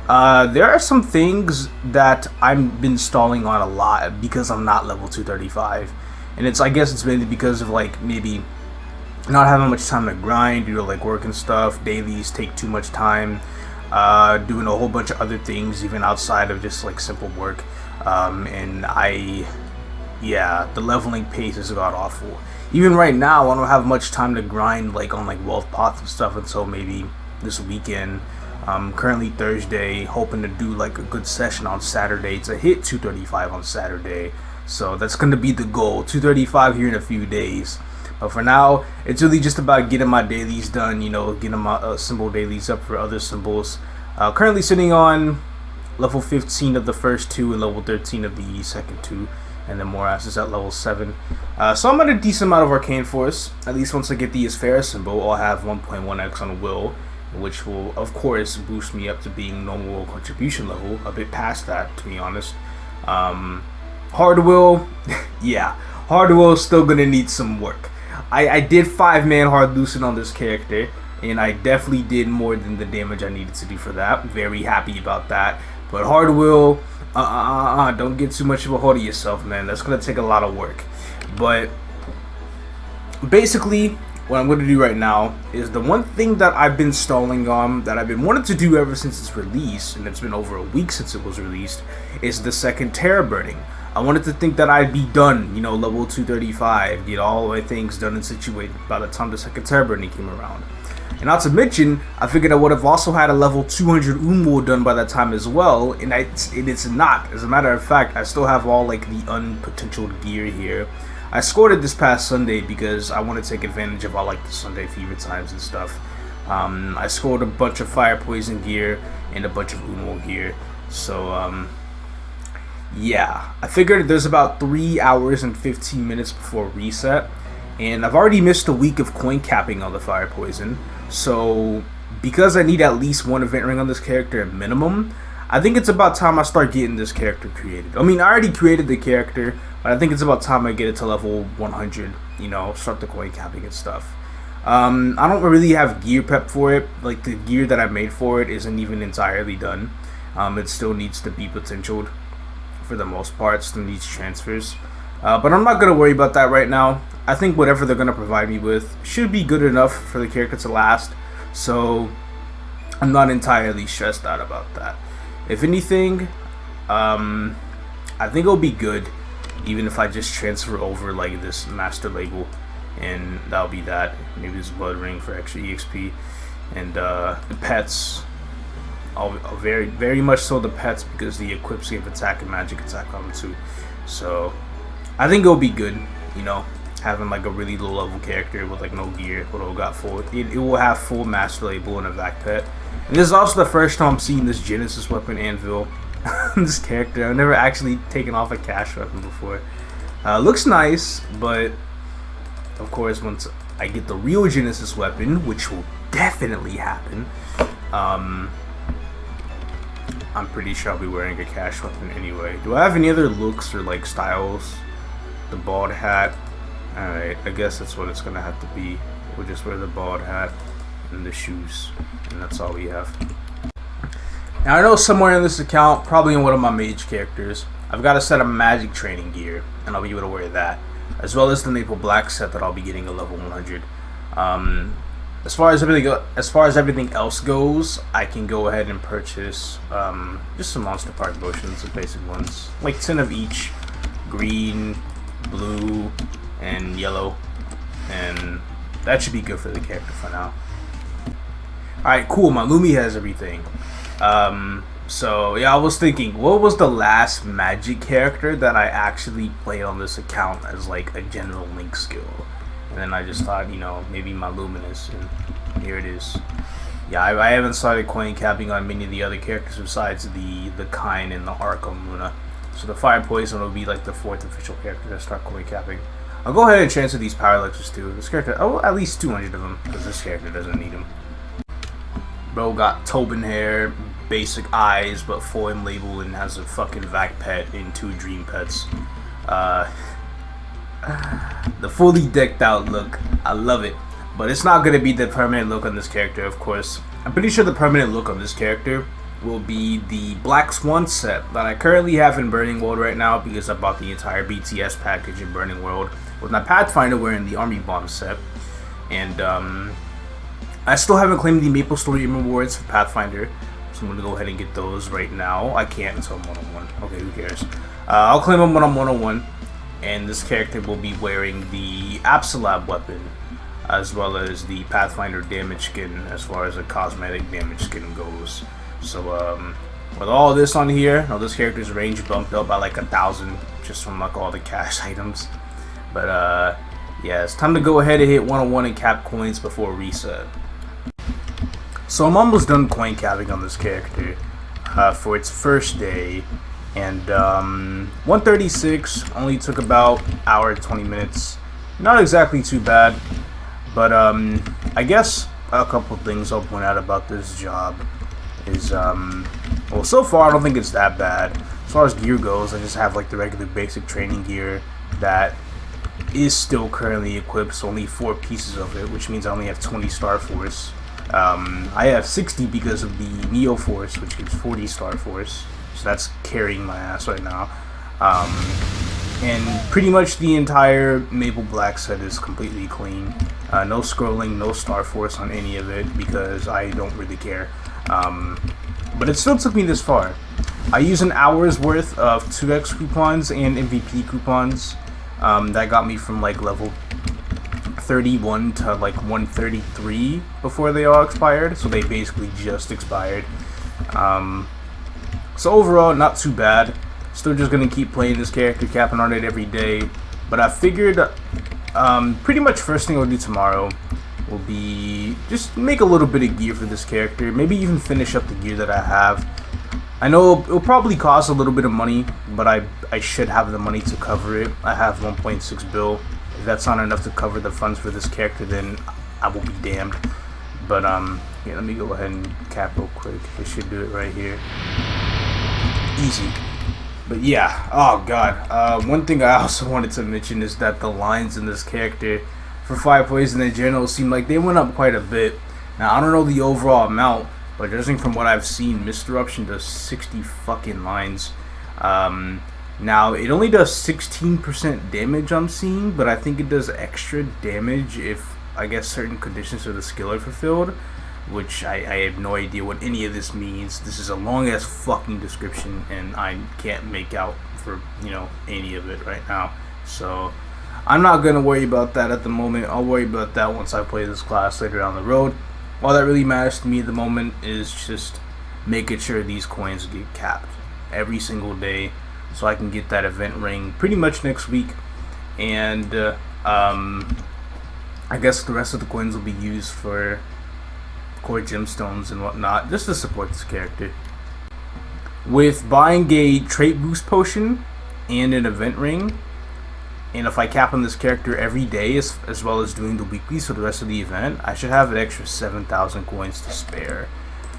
there are some things that I've been stalling on a lot because I'm not level 235. And I guess it's mainly because of like maybe not having much time to grind due to like work and stuff. Dailies take too much time. Doing a whole bunch of other things even outside of just like simple work. And the leveling pace has got awful. Even right now, I don't have much time to grind like on like wealth pots and stuff until maybe this weekend. Currently Thursday, hoping to do like a good session on Saturday to hit 235 on Saturday. So that's going to be the goal, 235 here in a few days. But for now, it's really just about getting my dailies done, you know, getting my symbol dailies up for other symbols. Currently sitting on level 15 of the first 2 and level 13 of the second 2. And then more asses at level 7. So I'm at a decent amount of Arcane Force. At least once I get the Asphera symbol, I'll have 1.1x on Will, which will, of course, boost me up to being normal contribution level. A bit past that, to be honest. Hard Will, yeah. Hard Will is still going to need some work. I did 5-man hard loosen on this character. and I definitely did more than the damage I needed to do for that. Very happy about that. But hard will, don't get too much of a hold of yourself, man. That's gonna take a lot of work. But basically, what I'm going to do right now is the one thing that I've been stalling on, that I've been wanting to do ever since its release, and it's been over a week since it was released, is the second Terra burning. I wanted to think that I'd be done, you know, level 235, get all my things done and situated by the time the second Terra burning came around. And not to mention, I figured I would have also had a level 200 Mule done by that time as well, and it's not. As a matter of fact, I still have all like the unpotentialed gear here. I scored it this past Sunday because I want to take advantage of all like the Sunday fever times and stuff. I scored a bunch of fire poison gear and a bunch of Mule gear. So yeah, I figured there's about 3 hours and 15 minutes before reset, and I've already missed a week of coin capping on the fire poison. So because I need at least one event ring on this character at minimum, I think it's about time I start getting this character created. I mean, I already created the character, but I think it's about time I get it to level 100, you know, start the coin capping and stuff. I don't really have gear prep for it. Like, the gear that I made for it isn't even entirely done. It still needs to be potentialed for the most part. It still needs transfers. But I'm not going to worry about that right now. I think whatever they're going to provide me with should be good enough for the character to last. So I'm not entirely stressed out about that. If anything, I think it'll be good even if I just transfer over like this master label, and that'll be that. Maybe this blood ring for extra EXP, and the pets. I'll very much so the pets, because the equips give attack and magic attack on them too. So I think it'll be good, you know, having like a really low level character with like no gear, but it will have full master label and a vac pet. And this is also the first time I'm seeing this Genesis weapon anvil. This character, I've never actually taken off a cash weapon before. Looks nice, but of course once I get the real Genesis weapon, which will definitely happen, I'm pretty sure I'll be wearing a cash weapon anyway. Do I have any other looks or like styles? The bald hat. Alright, I guess that's what it's gonna have to be. We'll just wear the bald hat and the shoes, and that's all we have. Now I know somewhere in this account, probably in one of my mage characters, I've got a set of magic training gear, and I'll be able to wear that, as well as the Maple Black set that I'll be getting at level 100. As far as everything else goes, I can go ahead and purchase just some Monster Park potions, some basic ones, like 10 of each, green, blue, and yellow, and that should be good for the character for now. Alright, cool, my Lumi has everything. So yeah, I was thinking, what was the last magic character that I actually played on this account as like a general link skill? And then I just thought, you know, maybe my Luminous, and here it is. Yeah, I haven't started coin capping on many of the other characters besides the Kain and the Arkham Luna. So the Fire Poison will be like the 4th official character to start coin capping. I'll go ahead and transfer these power elixers too. This character, oh, at least 200 of them, because this character doesn't need them. Bro got Tobin hair, basic eyes, but full in label, and has a fucking vac pet and 2 dream pets. The fully decked out look, I love it. But it's not going to be the permanent look on this character, of course. I'm pretty sure the permanent look on this character will be the Black Swan set that I currently have in Burning World right now, because I bought the entire BTS package in Burning World with my Pathfinder wearing the Army Bomb set. And I still haven't claimed the MapleStory rewards for Pathfinder, so I'm going to go ahead and get those right now. I can't until I'm 101. Okay, who cares? I'll claim them when I'm 101, and this character will be wearing the Absolab weapon, as well as the Pathfinder damage skin as far as a cosmetic damage skin goes. So with all this on here, now this character's range bumped up by like 1,000 just from like all the cash items. But yeah, it's time to go ahead and hit 101 and cap coins before reset. So I'm almost done coin capping on this character for its first day, and 136 only took about an hour and 20 minutes. Not exactly too bad, but I guess a couple things I'll point out about this job is well, so far I don't think it's that bad. As far as gear goes, I just have like the regular basic training gear that is still currently equipped, so only 4 pieces of it, which means I only have 20 Star Force. I have 60 because of the Neo Force, which gives 40 Star Force. So that's carrying my ass right now. And pretty much the entire Maple Black set is completely clean. No scrolling, no Star Force on any of it because I don't really care. But it still took me this far. I used an hour's worth of 2x coupons and MVP coupons. That got me from like level 31 to like 133 before they all expired. So they basically just expired. So overall, not too bad. Still just gonna keep playing this character, capping on it every day. But I figured pretty much first thing I'll do tomorrow will be just make a little bit of gear for this character. Maybe even finish up the gear that I have. I know it'll probably cost a little bit of money, but I should have the money to cover it. I have 1.6 bill. If that's not enough to cover the funds for this character, then I will be damned. But yeah, let me go ahead and cap real quick. It should do it right here. Easy. But yeah, oh god. One thing I also wanted to mention is that the lines in this character for Fire Poison in general seem like they went up quite a bit. Now I don't know the overall amount, but judging from what I've seen, Misdirection does 60 fucking lines. Now it only does 16% damage I'm seeing, but I think it does extra damage if I guess certain conditions of the skill are fulfilled. Which I have no idea what any of this means. This is a long ass fucking description and I can't make out for, you know, any of it right now. So I'm not gonna worry about that at the moment. I'll worry about that once I play this class later down the road. All that really matters to me at the moment is just making sure these coins get capped every single day so I can get that event ring pretty much next week. And I guess the rest of the coins will be used for core gemstones and whatnot, just to support this character. With buying a trait boost potion and an event ring, and if I cap on this character every day as well as doing the weeklies for the rest of the event, I should have an extra 7,000 coins to spare.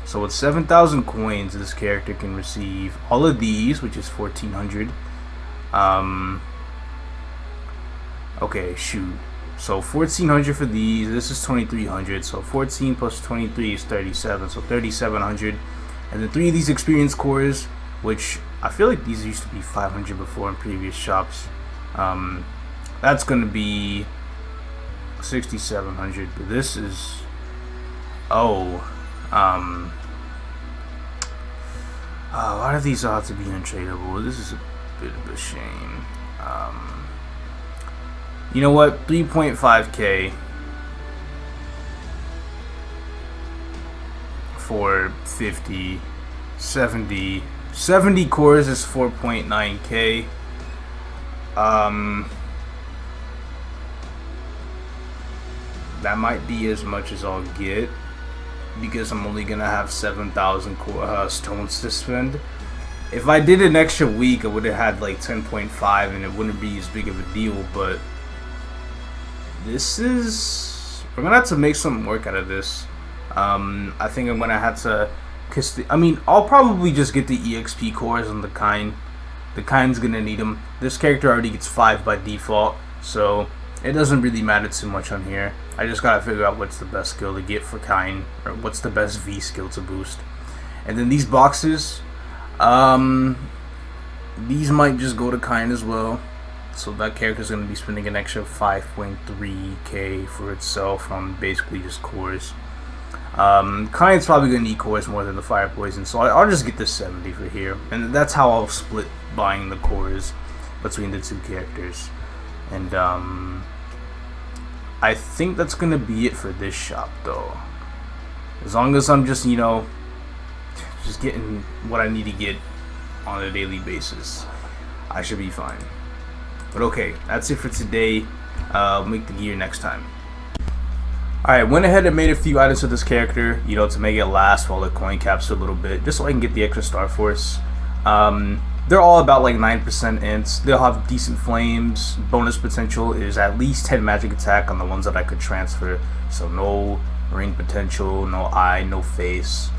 So with 7,000 coins, this character can receive all of these, which is 1,400. Okay, shoot. So 1,400 for these, this is 2,300, so 14 plus 23 is 37, so 3,700. And then 3 of these experience cores, which I feel like these used to be 500 before in previous shops. That's going to be 6,700, but this is, why do these all have to be untradeable? This is a bit of a shame. You know what? 3.5k for 50, 70 cores is 4.9k. That might be as much as I'll get because I'm only gonna have 7,000 stones to spend. If I did an extra week, I would have had like 10.5 and it wouldn't be as big of a deal, but we're gonna have to make something work out of this. I think I'm gonna have to I'll probably just get the EXP cores on the Kain. The Kain's gonna need them. This character already gets 5 by default, so it doesn't really matter too much on here. I just gotta figure out what's the best skill to get for Kain, or what's the best V skill to boost. And then these boxes, these might just go to Kain as well. So that character's going to be spending an extra 5.3k for itself on basically just cores. Kain's probably going to need cores more than the Fire Poison, so I'll just get this 70 for here. And that's how I'll split buying the cores between the two characters. And I think that's going to be it for this shop though. As long as I'm just, you know, just getting what I need to get on a daily basis, I should be fine. But okay, that's it for today. I'll make the gear next time. Alright, went ahead and made a few items for this character, you know, to make it last while the coin caps a little bit, just so I can get the extra Star Force. They're all about like 9% ints. They'll have decent flames. Bonus potential is at least 10 magic attack on the ones that I could transfer. So no ring potential, no eye, no face.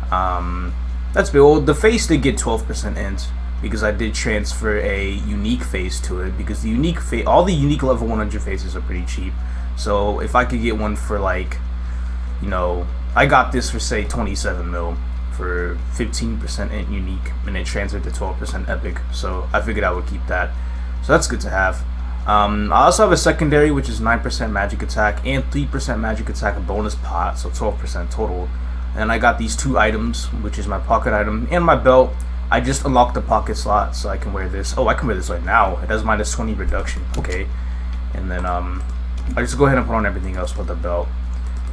That's big. Well, the face did get 12% int because I did transfer a unique face to it, because the unique face, all the unique level 100 faces are pretty cheap. So if I could get one for like, you know, I got this for say 27 mil for 15% int unique, and it transferred to 12% epic. So I figured I would keep that. So that's good to have. I also have a secondary, which is 9% magic attack and 3% magic attack bonus pot, so 12% total. And I got these 2 items, which is my pocket item and my belt. I just unlocked the pocket slot, so I can wear this. Oh, I can wear this right now. It has minus 20 reduction. Okay. And then I just go ahead and put on everything else with the belt.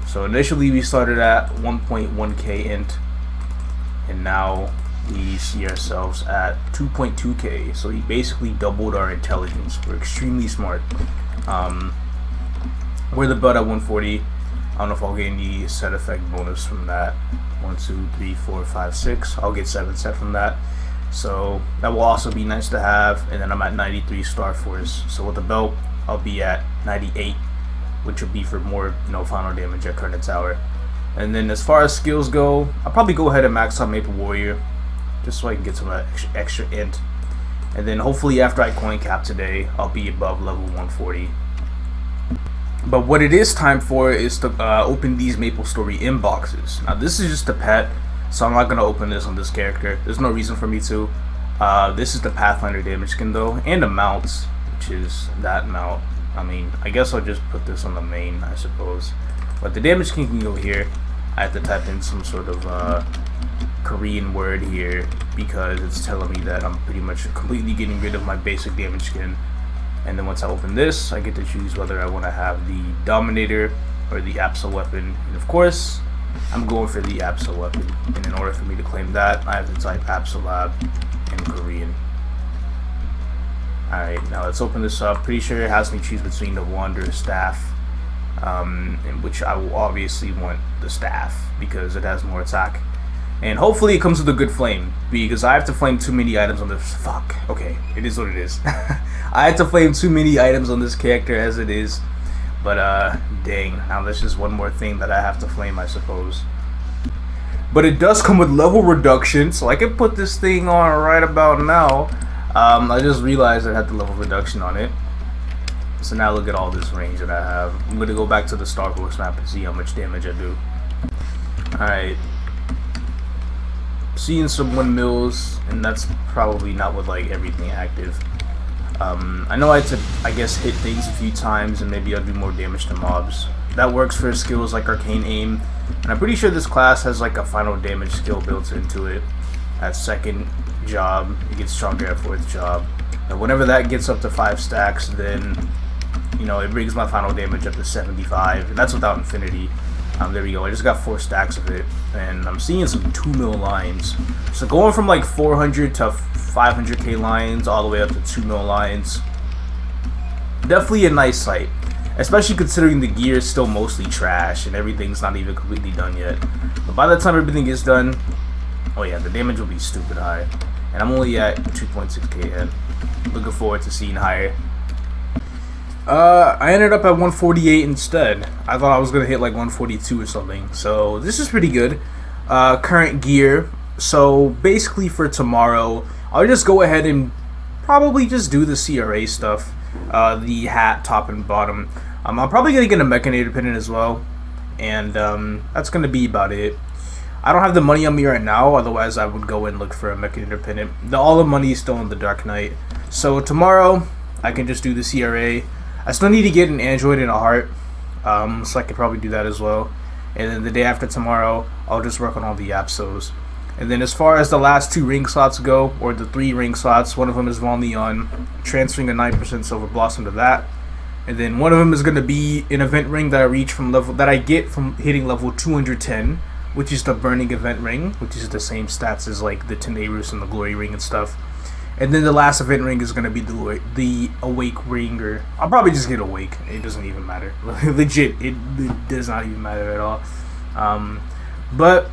So initially we started at 1.1k int, and now we see ourselves at 2.2k. So we basically doubled our intelligence. We're extremely smart. We're the belt at 140. I don't know if I'll get any set effect bonus from that. 1, 2, 3, 4, 5, 6. I'll get 7 set from that. So that will also be nice to have. And then I'm at 93 Star Force. So with the belt, I'll be at 98, which will be for more, final damage at Current Tower. And then as far as skills go, I'll probably go ahead and max out Maple Warrior, just so I can get some extra int. And then hopefully after I coin cap today, I'll be above level 140. But what it is time for is to open these MapleStory inboxes. Now this is just a pet, so I'm not going to open this on this character. There's no reason for me to. This is the Pathfinder damage skin though, and the mounts, which is that mount. I mean, I guess I'll just put this on the main, I suppose. But the damage skin can go here. I have to type in some sort of Korean word here because it's telling me that I'm pretty much completely getting rid of my basic damage skin. And then once I open this, I get to choose whether I want to have the Dominator or the Absol weapon. And of course, I'm going for the Absol weapon. And in order for me to claim that, I have to type Absolab in Korean. Alright, now let's open this up. Pretty sure it has me choose between the wand or staff. In which I will obviously want the staff because it has more attack. And hopefully it comes with a good flame, because I have to flame too many items on this. Fuck. Okay, it is what it is. I had to flame too many items on this character as it is. But dang, now there's just one more thing that I have to flame, I suppose. But it does come with level reduction, so I can put this thing on right about now. I just realized I had the level reduction on it. So now look at all this range that I have. I'm going to go back to the Star Wars map and see how much damage I do. Alright. Seeing some windmills, and that's probably not with like everything active. I know I had to, I guess, hit things a few times and maybe I'll do more damage to mobs. That works for skills like Arcane Aim, and I'm pretty sure this class has like a final damage skill built into it. At second job, it gets stronger at fourth job. And whenever that gets up to 5 stacks, then it brings my final damage up to 75, and that's without infinity. There we go. I just got 4 stacks of it, and I'm seeing some 2 mil lines. So going from like 400 to 500k lines all the way up to 2 mil lines, definitely a nice sight. Especially considering the gear is still mostly trash and everything's not even completely done yet. But by the time everything is done, oh yeah, the damage will be stupid high. And I'm only at 2.6k head. Looking forward to seeing higher. I ended up at 148 instead. I thought I was gonna hit like 142 or something. So this is pretty good. Current gear. So basically for tomorrow, I'll just go ahead and probably just do the CRA stuff. The hat, top and bottom. I'm probably gonna get a Mechanator pendant as well. And that's gonna be about it. I don't have the money on me right now, otherwise I would go and look for a Mechanator pendant. All the money is still in the Dark Knight. So tomorrow, I can just do the CRA. I still need to get an Android and a heart, so I could probably do that as well. And then the day after tomorrow, I'll just work on all the Apsos. And then as far as the last 2 ring slots go, or the 3 ring slots, one of them is Von Leon, transferring a 9% Silver Blossom to that. And then one of them is going to be an event ring that I reach from that I get from hitting level 210, which is the Burning Event Ring, which is the same stats as like the Tenebris and the Glory Ring and stuff. And then the last event ring is going to be the Awake Ring, or I'll probably just get Awake. It doesn't even matter. Legit, it does not even matter at all. But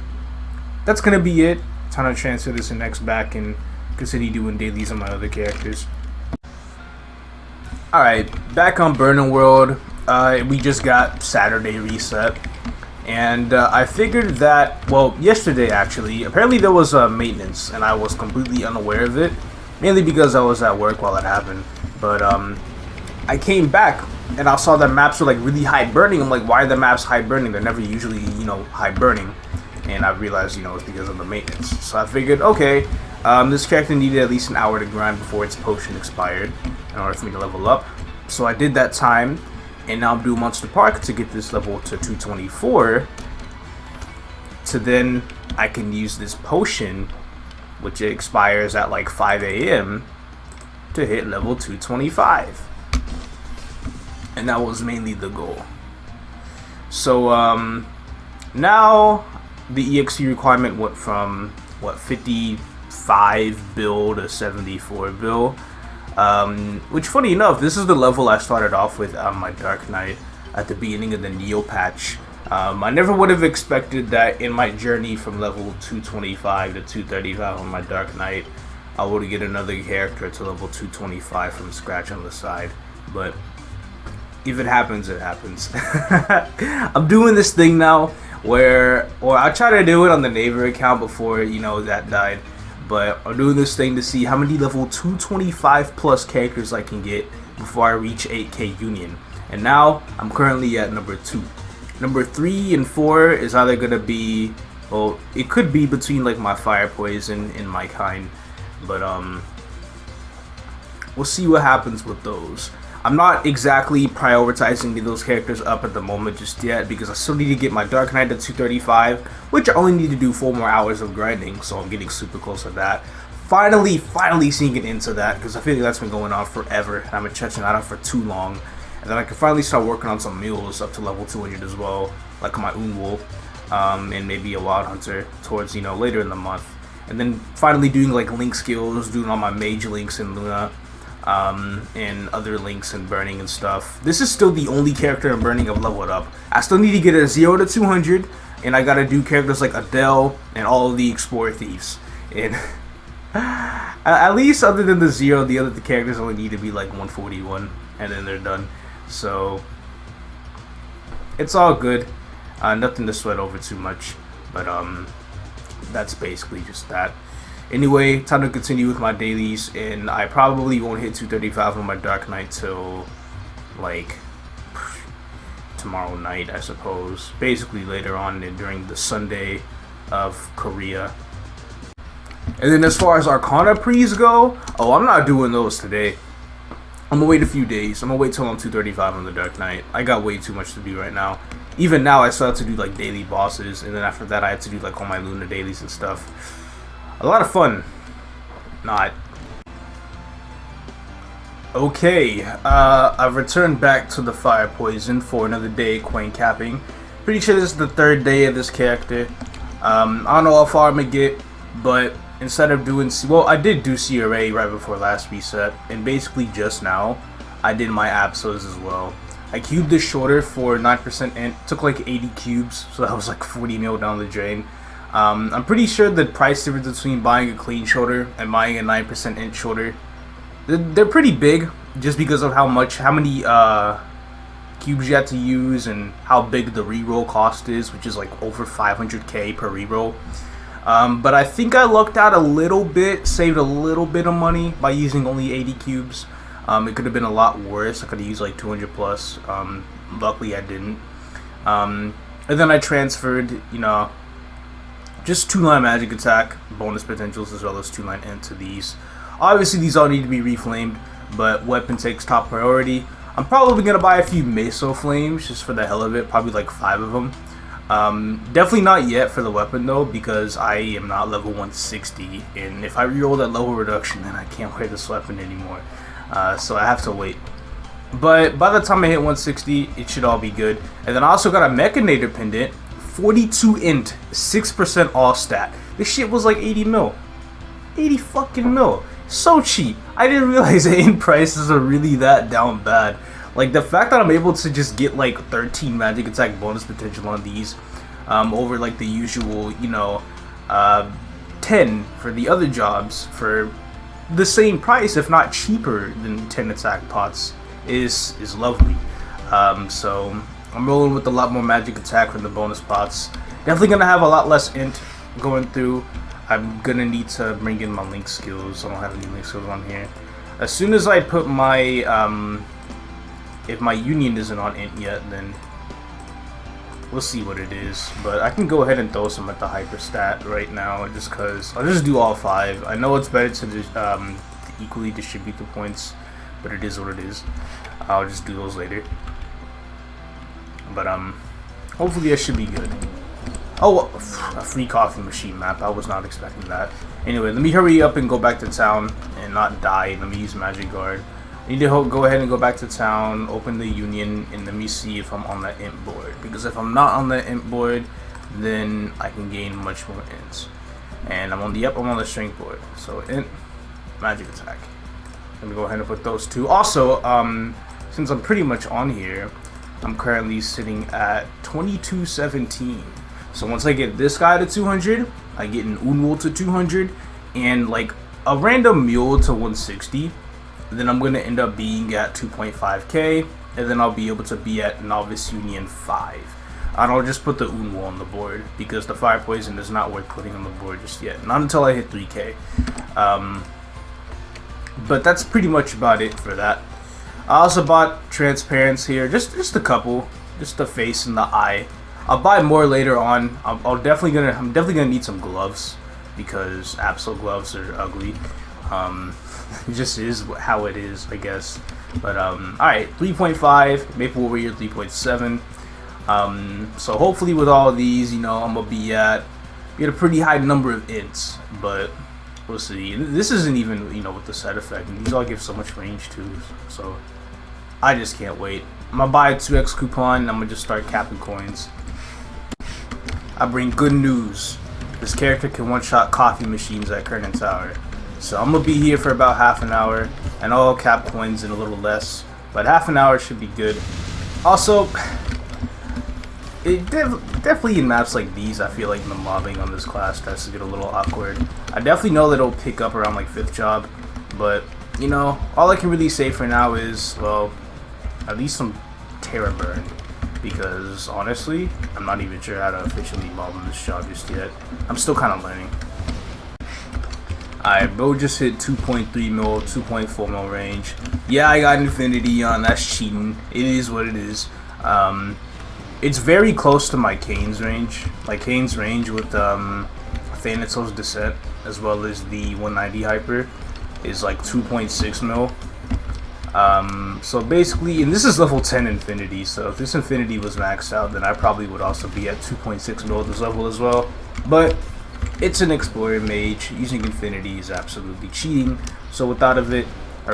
that's going to be it. Time to transfer this next back and continue doing dailies on my other characters. Alright, back on Burning World. We just got Saturday reset. And I figured that, well, yesterday actually, apparently there was a maintenance and I was completely unaware of it. Mainly because I was at work while it happened. But I came back and I saw that maps were like really high burning. I'm like, why are the maps high burning? They're never usually, you know, high burning. And I realized, you know, it's because of the maintenance. So I figured, okay, this character needed at least an hour to grind before its potion expired in order for me to level up. So I did that time, and now I'm doing Monster Park to get this level to 224. So then I can use this potion, which expires at like 5 a.m. to hit level 225. And that was mainly the goal. So now the EXP requirement went from what, 55 bill to 74 bill, which funny enough, this is the level I started off with on my Dark Knight at the beginning of the Neo patch. I never would have expected that in my journey from level 225 to 235 on my Dark Knight, I would get another character to level 225 from scratch on the side. But if it happens, it happens. I'm doing this thing now where, or I tried to do it on the Naver account before, you know, that died. But I'm doing this thing to see how many level 225 plus characters I can get before I reach 8k Union. And now I'm currently at number 2. Number 3 and 4 is either gonna be, well, it could be between like my Fire Poison and my Kain, but we'll see what happens with those. I'm not exactly prioritizing those characters up at the moment just yet because I still need to get my Dark Knight to 235, which I only need to do 4 more hours of grinding, so I'm getting super close to that. Finally sinking into that because I feel like that's been going on forever and I've been stretching that out for too long. And then I can finally start working on some mules up to level 200 as well, like my Mule, and maybe a Wild Hunter towards, you know, later in the month. And then finally doing like link skills, doing all my mage links in Luna, and other links and burning and stuff. This is still the only character in burning I've leveled up. I still need to get a 0 to 200, and I gotta do characters like Adele and all of the Explorer Thieves. And at least other than the 0, the other characters only need to be like 141, and then they're done. So it's all good. Nothing to sweat over too much, but that's basically just that. Anyway, time to continue with my dailies, and I probably won't hit 235 on my Dark Knight till like tomorrow night, I suppose. Basically later on during the Sunday of Korea. And then as far as Arcana Pre's go, oh, I'm not doing those today. I'm gonna wait a few days. I'm gonna wait till I'm 235 on the Dark Knight. I got way too much to do right now. Even now, I still have to do like daily bosses, and then after that, I have to do like all my Luna dailies and stuff. A lot of fun. Not. Okay, I've returned back to the Fire Poison for another day coin capping. Pretty sure this is the 3rd day of this character. I don't know how far I'm gonna get, but instead of doing, well, I did do CRA right before last reset, and basically just now, I did my Absos as well. I cubed this shorter for 9% int, took like 80 cubes, so that was like 40 mil down the drain. I'm pretty sure the price difference between buying a clean shoulder and buying a 9% int shoulder, they're pretty big, just because of how many cubes you have to use and how big the reroll cost is, which is like over 500k per reroll. But I think I lucked out a little bit, saved a little bit of money by using only 80 cubes. It could have been a lot worse. I could have used like 200 plus. Luckily I didn't. And then I transferred, you know, just 2-line magic attack, bonus potentials, as well as 2-line into these. Obviously these all need to be reflamed, but weapon takes top priority. I'm probably going to buy a few Meso Flames just for the hell of it, probably like 5 of them. Definitely not yet for the weapon though, because I am not level 160, and if I reroll that level reduction, then I can't wear this weapon anymore. So I have to wait. But by the time I hit 160, it should all be good. And then I also got a Mechanator pendant, 42 int, 6% all stat. This shit was like 80 mil. 80 fucking mil. So cheap. I didn't realize the int prices are really that down bad. Like, the fact that I'm able to just get like 13 magic attack bonus potential on these over like the usual, you know, 10 for the other jobs for the same price, if not cheaper than 10 attack pots, is lovely. So I'm rolling with a lot more magic attack from the bonus pots. Definitely gonna have a lot less int going through. I'm gonna need to bring in my link skills. I don't have any link skills on here. As soon as I put my if my union isn't on int yet, then we'll see what it is. But I can go ahead and throw some at the hyperstat right now, just because I'll just do all 5. I know it's better to equally distribute the points, but it is what it is. I'll just do those later. But hopefully I should be good. Oh, a free coffee machine map. I was not expecting that. Anyway, let me hurry up and go back to town and not die. Let me use Magic Guard. I need to go ahead and go back to town, open the union, and let me see if I'm on that int board. Because if I'm not on the int board, then I can gain much more ints. And I'm on the strength board. So int, magic attack. Let me go ahead and put those 2. Also, since I'm pretty much on here, I'm currently sitting at 2217. So once I get this guy to 200, I get an Mule to 200, and like a random Mule to 160. Then I'm going to end up being at 2.5k, and then I'll be able to be at Novice Union 5. And I'll just put the Mule on the board, because the Fire Poison is not worth putting on the board just yet. Not until I hit 3k. But that's pretty much about it for that. I also bought Transparents here, just a couple, just the face and the eye. I'll buy more later on. I'm definitely gonna need some gloves, because Absol gloves are ugly. It just is how it is, I guess. But alright, 3.5, Maple Warrior 3.7. So hopefully with all of these, I'm gonna be at a pretty high number of ints, but we'll see. This isn't even with the set effect, and these all give so much range too. So I just can't wait. I'm gonna buy a 2x coupon, and I'm gonna just start capping coins. I bring good news. This character can one-shot coffee machines at Kernan Tower. So I'm gonna be here for about half an hour, and I'll cap coins in a little less, but half an hour should be good. Also, definitely in maps like these, I feel like the mobbing on this class starts to get a little awkward. I definitely know that it'll pick up around like 5th job, but all I can really say for now is, well, at least some Terra Burn, because honestly, I'm not even sure how to officially mob on this job just yet. I'm still kind of learning. Alright, bro just hit 2.3 mil, 2.4 mil range. Yeah, I got Infinity on, that's cheating. It is what it is. It's very close to my Kain's range. My Kain's range with Thanatos Descent, as well as the 190 Hyper, is like 2.6 mil. So basically, and this is level 10 Infinity, so if this Infinity was maxed out, then I probably would also be at 2.6 mil at this level as well. But it's an Explorer Mage. Using Infinity is absolutely cheating. So without it, I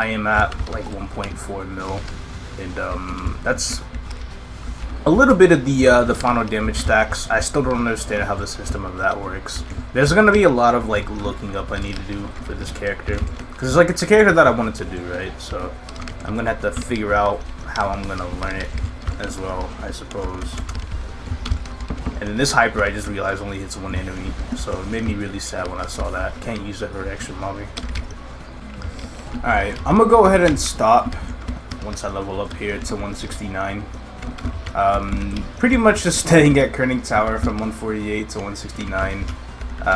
am at like 1.4 mil, and that's a little bit of the final damage stacks. I still don't understand how the system of that works. There's gonna be a lot of like looking up I need to do for this character, because it's a character that I wanted to do, right? So I'm gonna have to figure out how I'm gonna learn it as well, I suppose. And then this Hyper, I just realized only hits one enemy, so it made me really sad when I saw that. Can't use it for extra mobbing. Alright, I'm gonna go ahead and stop once I level up here to 169. Pretty much just staying at Kerning Tower from 148 to 169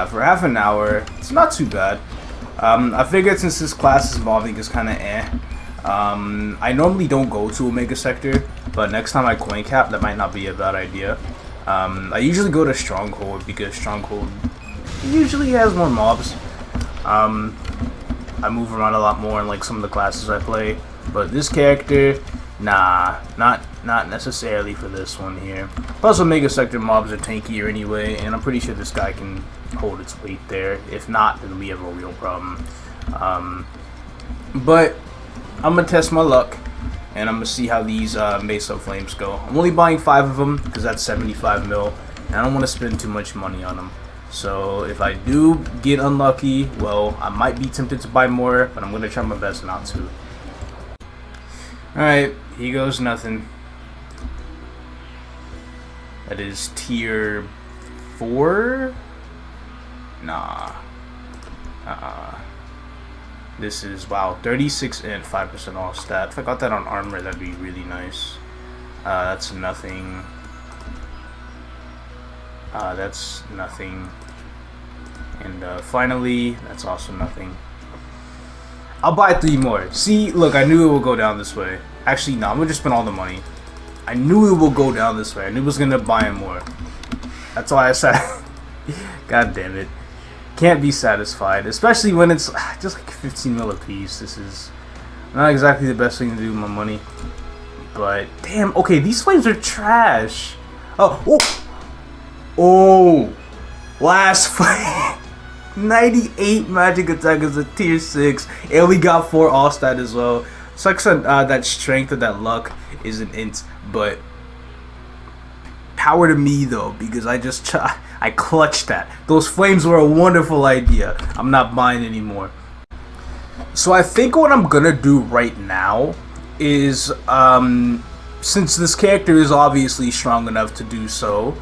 for half an hour. It's not too bad. I figured since this class is mobbing is kind of I normally don't go to Omega Sector, but next time I coin cap, that might not be a bad idea. I usually go to Stronghold because Stronghold usually has more mobs. I move around a lot more in like some of the classes I play, but this character, nah, not necessarily for this one here. Plus, Omega Sector mobs are tankier anyway, and I'm pretty sure this guy can hold its weight there. If not, then we have a real problem. But I'm gonna test my luck, and I'm gonna see how these Mesa Flames go. I'm only buying 5 of them because that's 75 mil, and I don't want to spend too much money on them. So if I do get unlucky, well, I might be tempted to buy more, but I'm gonna try my best not to. Alright, here goes nothing. That is tier 4? Nah. This is, wow, 36 and 5% off stat. If I got that on armor, that'd be really nice. That's nothing. That's nothing. And finally, that's also nothing. I'll buy 3 more. See, look, I knew it would go down this way. Actually, no, I'm gonna just spend all the money. I knew it would go down this way. I knew it was gonna buy more. That's why I said, God damn it. Can't be satisfied, especially when it's just like 15 mil a piece. This is not exactly the best thing to do with my money. But, damn, okay, these flames are trash. Oh, last flame. 98 magic attack is a tier 6, and we got 4 all stat as well. Sucks that strength and that luck is an int, but power to me though, because I clutched that. Those flames were a wonderful idea. I'm not buying anymore. So I think what I'm gonna do right now is, since this character is obviously strong enough to do so,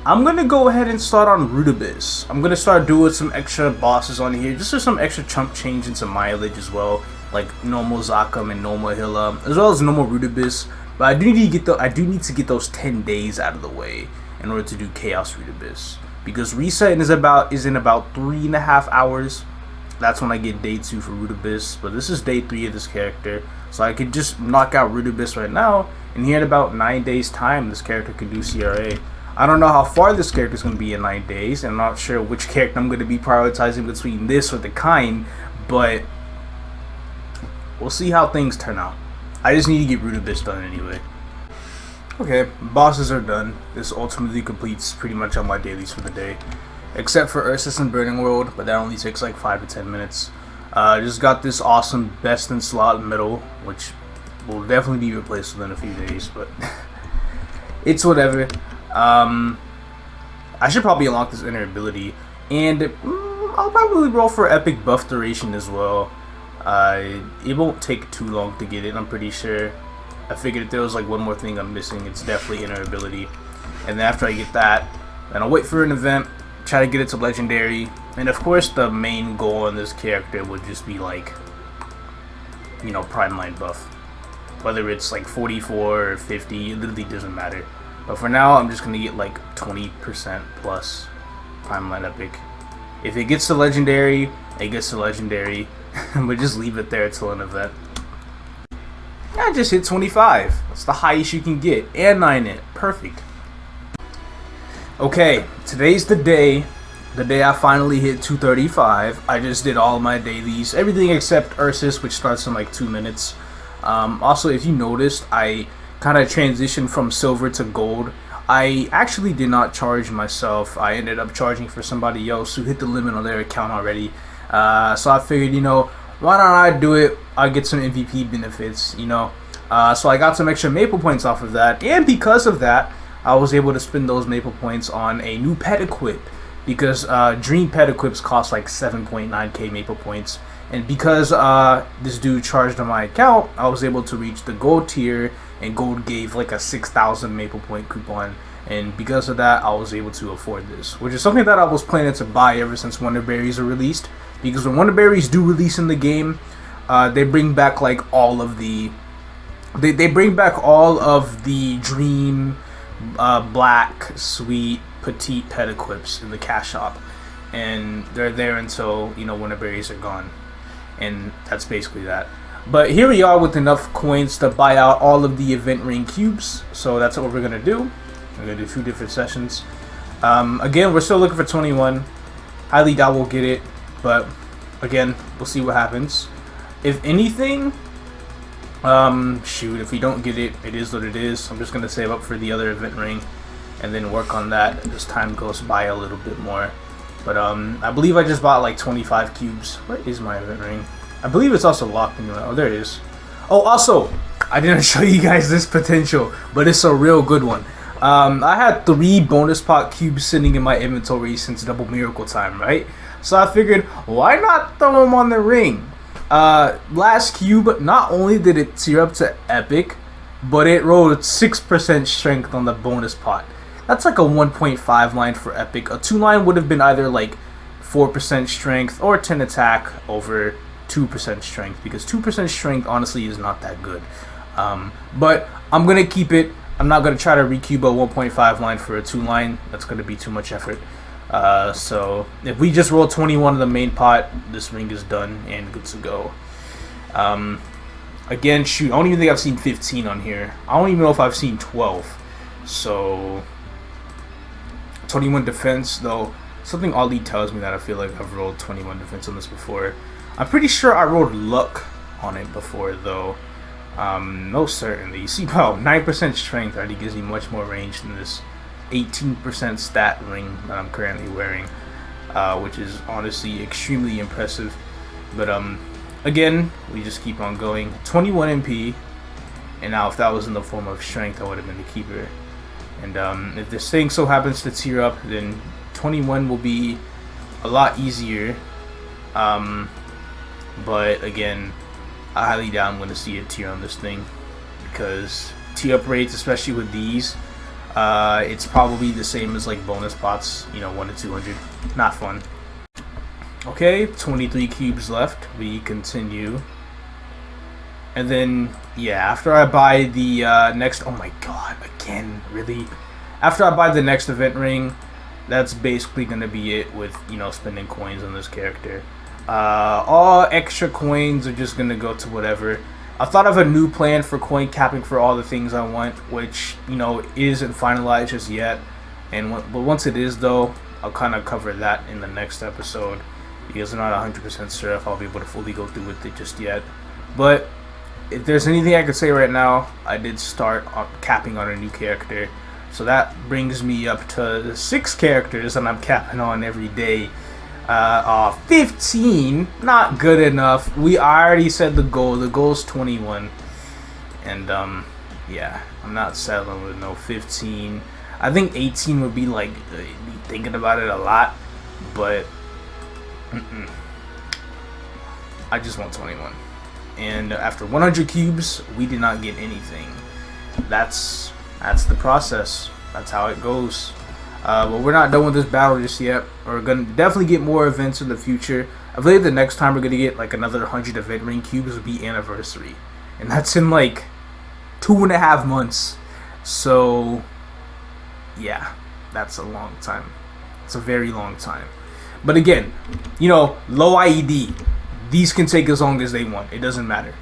I'm gonna go ahead and start on Root Abyss. I'm gonna start doing some extra bosses on here, just for some extra chump change and some mileage as well, like normal Zakam and normal Hilla, as well as normal Root Abyss. But I do need to get those 10 days out of the way in order to do Chaos Root Abyss, because reset is in about 3.5 hours. That's when I get day 2 for Root Abyss, but this is day 3 of this character, so I could just knock out Root Abyss right now, and here in about 9 days time this character could do CRA. I don't know how far this character is going to be in 9 days, and I'm not sure which character I'm going to be prioritizing between this or the Kain, but we'll see how things turn out. I just need to get Root Abyss done anyway. Okay, bosses are done. This ultimately completes pretty much all my dailies for the day, except for Ursus and Burning World, but that only takes like 5 to 10 minutes. Just got this awesome best in slot medal, which will definitely be replaced within a few days, but it's whatever. I should probably unlock this inner ability, and I'll probably roll for epic buff duration as well. It won't take too long to get it, I'm pretty sure. I figured if there was like one more thing I'm missing, it's definitely inner ability. And then after I get that, then I'll wait for an event, try to get it to legendary, and of course the main goal on this character would just be like, you know, prime line buff. Whether it's like 44 or 50, it literally doesn't matter. But for now, I'm just gonna get like 20% plus prime line epic. If it gets to legendary, it gets to legendary. But just leave it there till an event. I just hit 25. That's the highest you can get, and 9 it. Perfect. Okay, today's the day I finally hit 235. I just did all my dailies, everything except Ursus, which starts in like 2 minutes. Also, if you noticed, I kind of transitioned from silver to gold. I actually did not charge myself. I ended up charging for somebody else who hit the limit on their account already. So I figured, you know, why don't I do it? I get some MVP benefits, you know. So I got some extra maple points off of that, and because of that, I was able to spend those maple points on a new pet equip, because dream pet equips cost like 7.9k maple points, and because this dude charged on my account, I was able to reach the gold tier, and gold gave like a 6,000 maple point coupon, and because of that, I was able to afford this, which is something that I was planning to buy ever since Wonder Berries are released. Because when Wonder Berries do release in the game, they bring back like all of the dream, black, sweet, petite pet equips in the cash shop, and they're there until, you know, Wonder Berries are gone, and that's basically that. But here we are with enough coins to buy out all of the event ring cubes, so that's what we're gonna do. We're gonna do 2 different sessions. Again, we're still looking for 21. Highly doubt we'll get it, but again, we'll see what happens. If anything, shoot, if we don't get it, it is what it is. I'm just gonna save up for the other event ring and then work on that as time goes by a little bit more. But I believe I just bought like 25 cubes. Where is my event ring? I believe it's also locked in. Oh, there it is. Oh, also, I didn't show you guys this potential, but it's a real good one. I had 3 bonus pot cubes sitting in my inventory since double miracle time, right? So I figured, why not throw them on the ring? Last cube, not only did it tier up to epic, but it rolled 6% strength on the bonus pot. That's like a 1.5 line for epic. A 2 line would have been either like 4% strength or 10 attack over 2% strength, because 2% strength honestly is not that good. But I'm gonna keep it. I'm not gonna try to recube a 1.5 line for a 2 line. That's gonna be too much effort. So if we just roll 21 in the main pot, this ring is done and good to go. Again, shoot, I don't even think I've seen 15 on here. I don't even know if I've seen 12. So 21 defense, though. Something oddly tells me that I feel like I've rolled 21 defense on this before. I'm pretty sure I rolled luck on it before, though. Most certainly. You see, about 9% strength already gives me much more range than this 18% stat ring that I'm currently wearing, which is honestly extremely impressive. But again, we just keep on going. 21 MP, and now if that was in the form of strength, I would have been the keeper. And if this thing so happens to tier up, then 21 will be a lot easier. But again, I highly doubt I'm going to see a tier on this thing, because tier up rates, especially with these, it's probably the same as like bonus pots, you know, 1 to 200. Not fun. Okay, 23 cubes left. We continue. And then, yeah, after I buy the next... Oh my god, again, really? After I buy the next event ring, that's basically going to be it with, you know, spending coins on this character. All extra coins are just going to go to whatever. I thought of a new plan for coin capping for all the things I want, which, you know, isn't finalized just yet. But once it is, though, I'll kind of cover that in the next episode, because I'm not 100% sure if I'll be able to fully go through with it just yet. But if there's anything I could say right now, I did start capping on a new character. So that brings me up to 6 characters that I'm capping on every day. 15, not good enough. We already said the goal. The goal's 21. And yeah, I'm not settling with no 15. I think 18 would be like thinking about it a lot, but I just want 21. And after 100 cubes, we did not get anything. That's the process. That's how it goes. But we're not done with this battle just yet. We're gonna definitely get more events in the future. I believe the next time we're gonna get like another 100 event ring cubes will be anniversary, and that's in like 2.5 months. So yeah, that's a long time. It's a very long time. But again, you know, low IED. These can take as long as they want. It doesn't matter.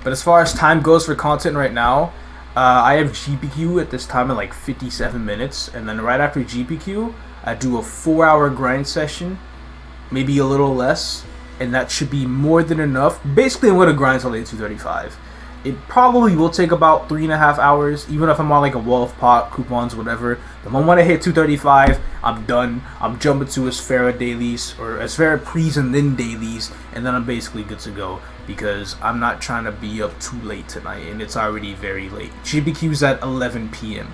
But as far as time goes for content right now, I have GPQ at this time at like 57 minutes. And then right after GPQ, I do a 4-hour grind session. Maybe a little less. And that should be more than enough. Basically, I'm going to grind till 2:35. It probably will take about 3.5 hours, even if I'm on like a wall of pot, coupons, whatever. The moment I hit 2:35, I'm done. I'm jumping to Asphera dailies, or Asphera pre's and then dailies, and then I'm basically good to go, because I'm not trying to be up too late tonight, and it's already very late. GBQ's at 11 p.m.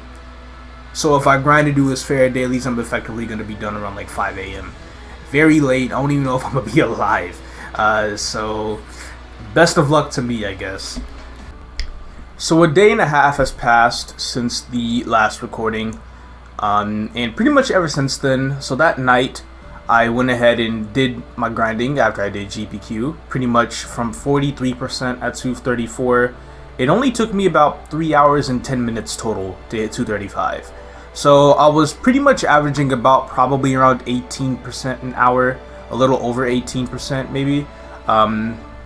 So if I grind to do Asphera dailies, I'm effectively going to be done around like 5 a.m. Very late. I don't even know if I'm going to be alive. So best of luck to me, I guess. So a day and a half has passed since the last recording, and pretty much ever since then. So that night, I went ahead and did my grinding after I did GPQ, pretty much from 43% at 234. It only took me about 3 hours and 10 minutes total to hit 235. So I was pretty much averaging about probably around 18% an hour, a little over 18% maybe.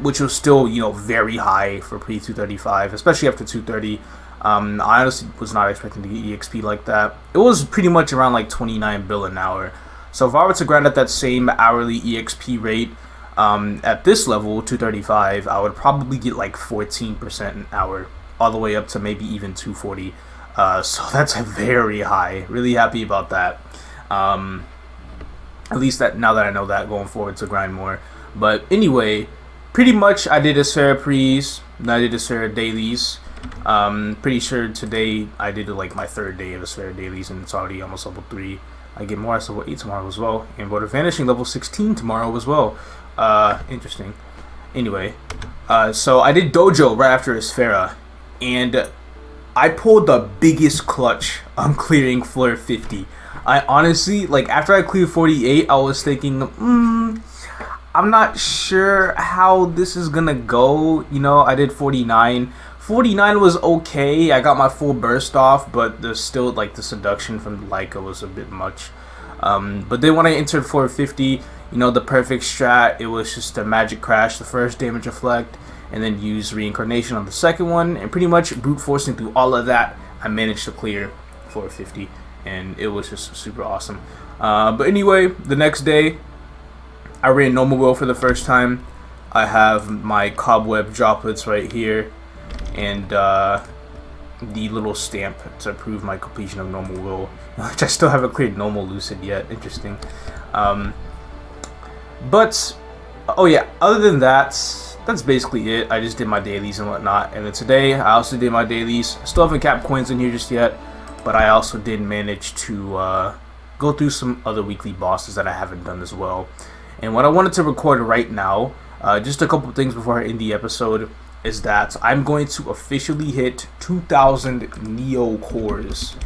Which was still, you know, very high for pre-235, especially after 230. I honestly was not expecting to get EXP like that. It was pretty much around like 29 bill an hour. So if I were to grind at that same hourly EXP rate at this level, 235, I would probably get like 14% an hour, all the way up to maybe even 240. So that's very high. Really happy about that. At least that now that I know that, going forward to grind more. But anyway, pretty much I did Asphera pre's, and I did Asphera dailies. Pretty sure today I did like my 3rd day of Asphera dailies, and it's already almost level 3. I get more at level 8 tomorrow as well, and Void of Vanishing level 16 tomorrow as well. Interesting. Anyway, so I did Dojo right after Asphera, and I pulled the biggest clutch on clearing floor 50. I honestly, like, after I cleared 48, I was thinking, I'm not sure how this is gonna go. You know, I did 49. 49 was okay. I got my full burst off, but there's still like the seduction from Leica was a bit much. But then when I entered 450, you know, the perfect strat. It was just a magic crash the first, damage reflect, and then use reincarnation on the second one, and pretty much brute forcing through all of that, I managed to clear 450, and it was just super awesome. But anyway, the next day, I ran normal will for the first time. I have my cobweb droplets right here, and the little stamp to prove my completion of normal will, which I still haven't cleared normal lucid yet. Interesting. But oh yeah, other than that, that's basically it. I just did my dailies and whatnot, and then today I also did my dailies. Still haven't capped coins in here just yet, but I also did manage to go through some other weekly bosses that I haven't done as well. And what I wanted to record right now, just a couple things before I end the episode, is that I'm going to officially hit 2,000 Neo cores,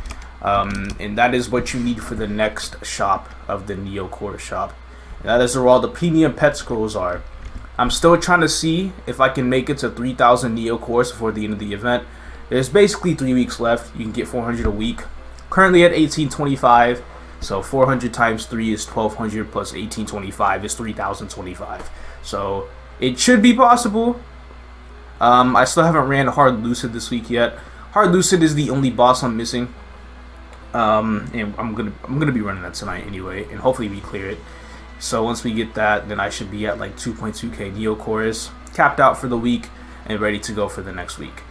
and that is what you need for the next shop of the Neo core shop. And that is where all the premium pet scrolls are. I'm still trying to see if I can make it to 3,000 Neo cores before the end of the event. There's basically 3 weeks left. You can get 400 a week. Currently at 1825. So 400 times 3 is 1200 plus 1825 is 3025. So it should be possible. I still haven't ran Hard Lucid this week yet. Hard Lucid is the only boss I'm missing. And I'm gonna be running that tonight anyway, and hopefully we clear it. So once we get that, then I should be at like 2.2k Neo cores, capped out for the week, and ready to go for the next week.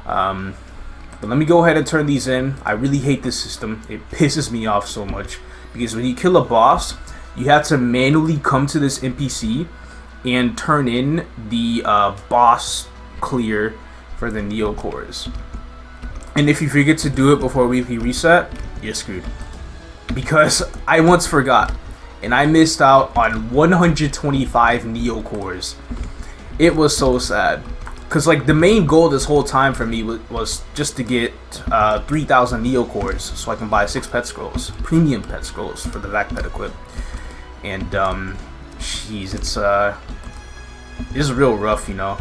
But let me go ahead and turn these in. I really hate this system. It pisses me off so much, because when you kill a boss, you have to manually come to this NPC and turn in the boss clear for the Neo cores. And if you forget to do it before weekly reset, you're screwed. Because I once forgot, and I missed out on 125 Neo cores. It was so sad. Because like the main goal this whole time for me was just to get 3,000 Neo cores so I can buy 6 pet scrolls, premium pet scrolls for the back pet equip. And jeez, it's real rough, you know.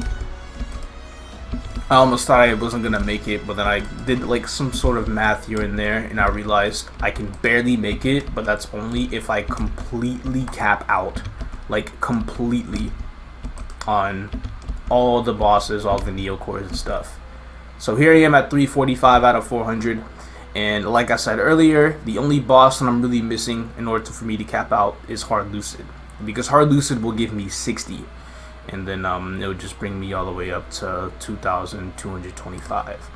I almost thought I wasn't gonna make it, but then I did like some sort of math here and there, and I realized I can barely make it, but that's only if I completely cap out, like completely, on all the bosses, all the Neo cores and stuff. So here I am at 345 out of 400, and like I said earlier, the only boss that I'm really missing in order for me to cap out is Hard Lucid, because Hard Lucid will give me 60, and then it would just bring me all the way up to 2,225.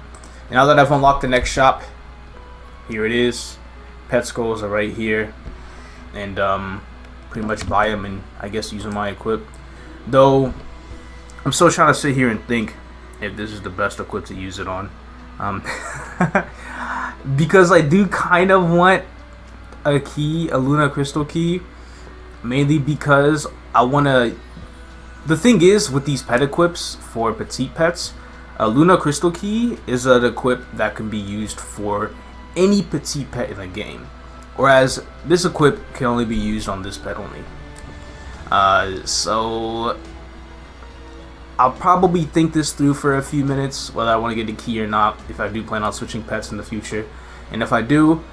Now that I've unlocked the next shop, here it is. Pet scrolls are right here, and pretty much buy them and I guess use them my equip. Though I'm still trying to sit here and think if this is the best equip to use it on, because I do kind of want a key, a Luna Crystal key, mainly because I want to. The thing is, with these pet equips for petite pets, a Luna Crystal Key is an equip that can be used for any petite pet in the game, whereas this equip can only be used on this pet only. So I'll probably think this through for a few minutes, whether I want to get a key or not, if I do plan on switching pets in the future. And if I do,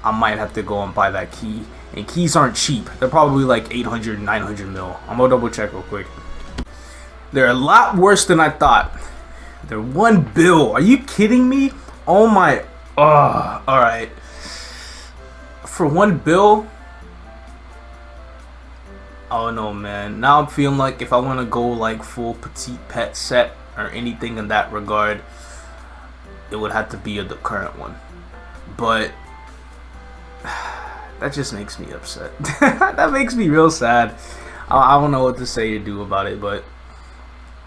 I might have to go and buy that key. And keys aren't cheap. They're probably like 800, 900 mil. I'm gonna double check real quick. They're a lot worse than I thought. They're 1 bill. Are you kidding me? Oh my. Alright. For 1 bill? Oh no, man. Now I'm feeling like if I want to go like full petite pet set or anything in that regard, it would have to be the current one. But that just makes me upset. That makes me real sad. I don't know what to say or do about it, but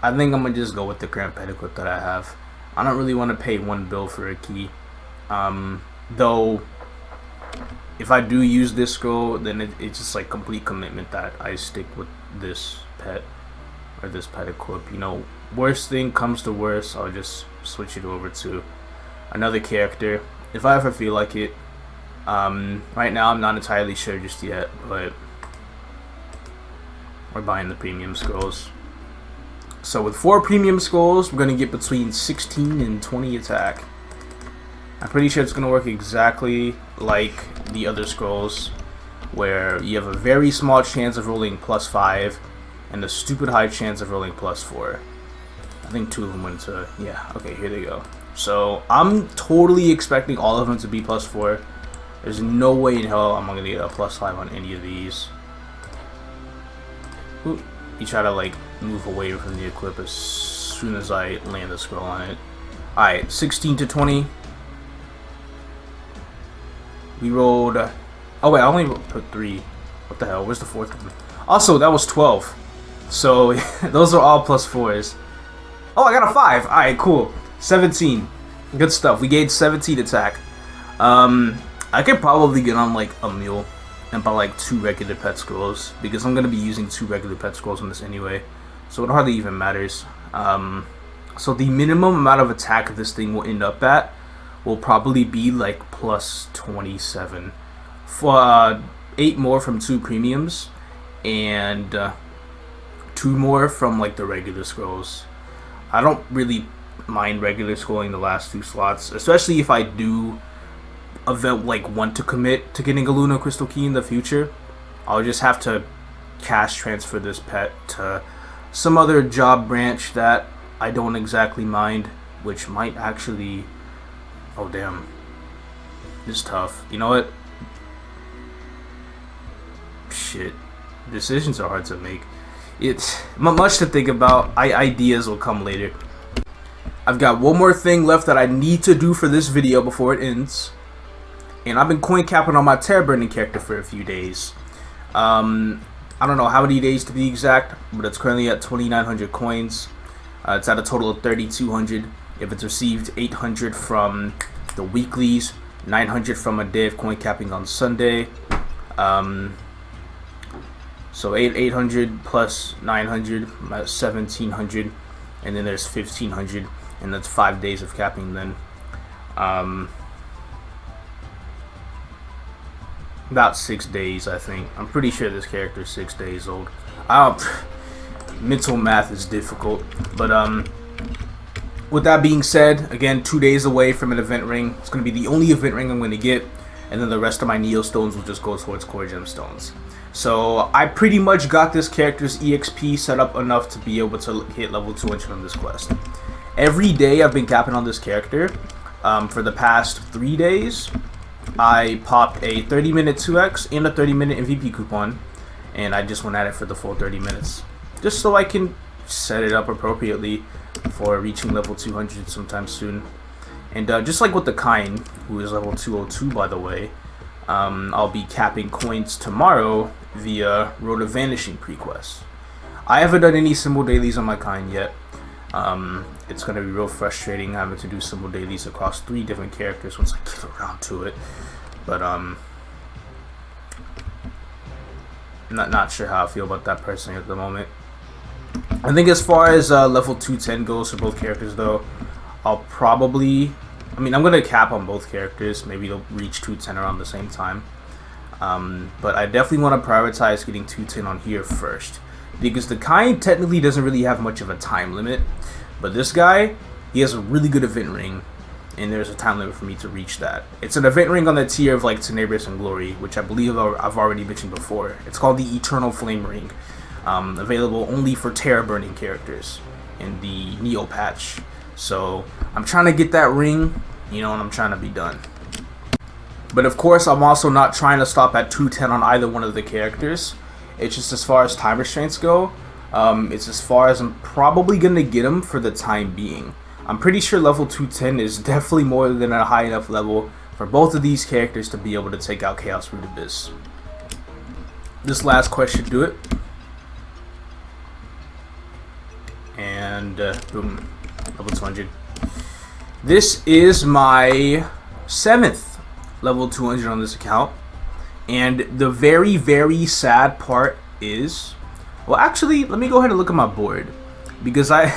I think I'm gonna just go with the current pet equip that I have. I don't really want to pay 1 bill for a key. Though if I do use this scroll, then it's just like complete commitment that I stick with this pet or this pet equip. You know, worst thing comes to worst, I'll just switch it over to another character if I ever feel like it. Right now I'm not entirely sure just yet, but we're buying the premium scrolls. So with 4 premium scrolls, we're gonna get between 16 and 20 attack. I'm pretty sure it's gonna work exactly like the other scrolls. where you have a very small chance of rolling +5 and a stupid high chance of rolling +4. I think 2 of them went to, yeah, okay, here they go. So I'm totally expecting all of them to be +4. There's no way in hell I'm gonna get a +5 on any of these. Ooh, you try to like move away from the equip as soon as I land the scroll on it. Alright, 16 to 20. We rolled, oh wait, I only put 3. What the hell, where's the 4th one? Also, that was 12. So those are all +4s. Oh, I got a 5. Alright, cool. 17. Good stuff. We gained 17 attack. I could probably get on like a mule and buy like 2 regular pet scrolls, because I'm going to be using 2 regular pet scrolls on this anyway. So it hardly even matters. So the minimum amount of attack this thing will end up at will probably be like +27. For 8 more from 2 premiums, and 2 more from like the regular scrolls. I don't really mind regular scrolling the last 2 slots, especially if I do like want to commit to getting a Luna Crystal Key in the future. I'll just have to cash transfer this pet to some other job branch that I don't exactly mind, which might actually, oh damn, this is tough. You know what? Shit, decisions are hard to make. It's much to think about. Ideas will come later. I've got one more thing left that I need to do for this video before it ends, and I've been coin capping on my Terror Burning character for a few days. I don't know how many days to be exact, but it's currently at 2,900 coins. It's at a total of 3,200 if it's received 800 from the weeklies, 900 from a day of coin capping on Sunday. So 800 plus 900, about 1,700, and then there's 1,500, and that's 5 days of capping then. About 6 days, I think. I'm pretty sure this character is 6 days old. Mental math is difficult, but with that being said, again, 2 days away from an event ring. It's going to be the only event ring I'm going to get, and then the rest of my Neo Stones will just go towards Core Gemstones. So I pretty much got this character's EXP set up enough to be able to hit level 200 on this quest. Every day I've been capping on this character. For the past 3 days, I popped a 30-minute 2x and a 30-minute MVP coupon, and I just went at it for the full 30 minutes. Just so I can set it up appropriately for reaching level 200 sometime soon. And just like with the Kain, who is level 202 by the way, I'll be capping coins tomorrow via Road of Vanishing prequest. I haven't done any symbol dailies on my Kain yet. It's going to be real frustrating having to do symbol dailies across 3 different characters once I get around to it. But not sure how I feel about that personally at the moment. I think as far as level 210 goes for both characters though, I'll probably, I'm going to cap on both characters. Maybe they'll reach 210 around the same time. But I definitely want to prioritize getting 210 on here first, because the Kain technically doesn't really have much of a time limit, but this guy, he has a really good event ring, and there's a time limit for me to reach that. It's an event ring on the tier of like Tenebris and Glory, which I believe I've already mentioned before. It's called the Eternal Flame Ring, available only for Terror Burning characters in the Neo patch. So I'm trying to get that ring, you know, and I'm trying to be done. But of course, I'm also not trying to stop at 210 on either one of the characters. It's just as far as time restraints go, it's as far as I'm probably going to get them for the time being. I'm pretty sure level 210 is definitely more than a high enough level for both of these characters to be able to take out Chaos Root Abyss. This last quest should do it. And boom, level 200. This is my 7th level 200 on this account, and the very, very sad part is, well, actually, let me go ahead and look at my board, because I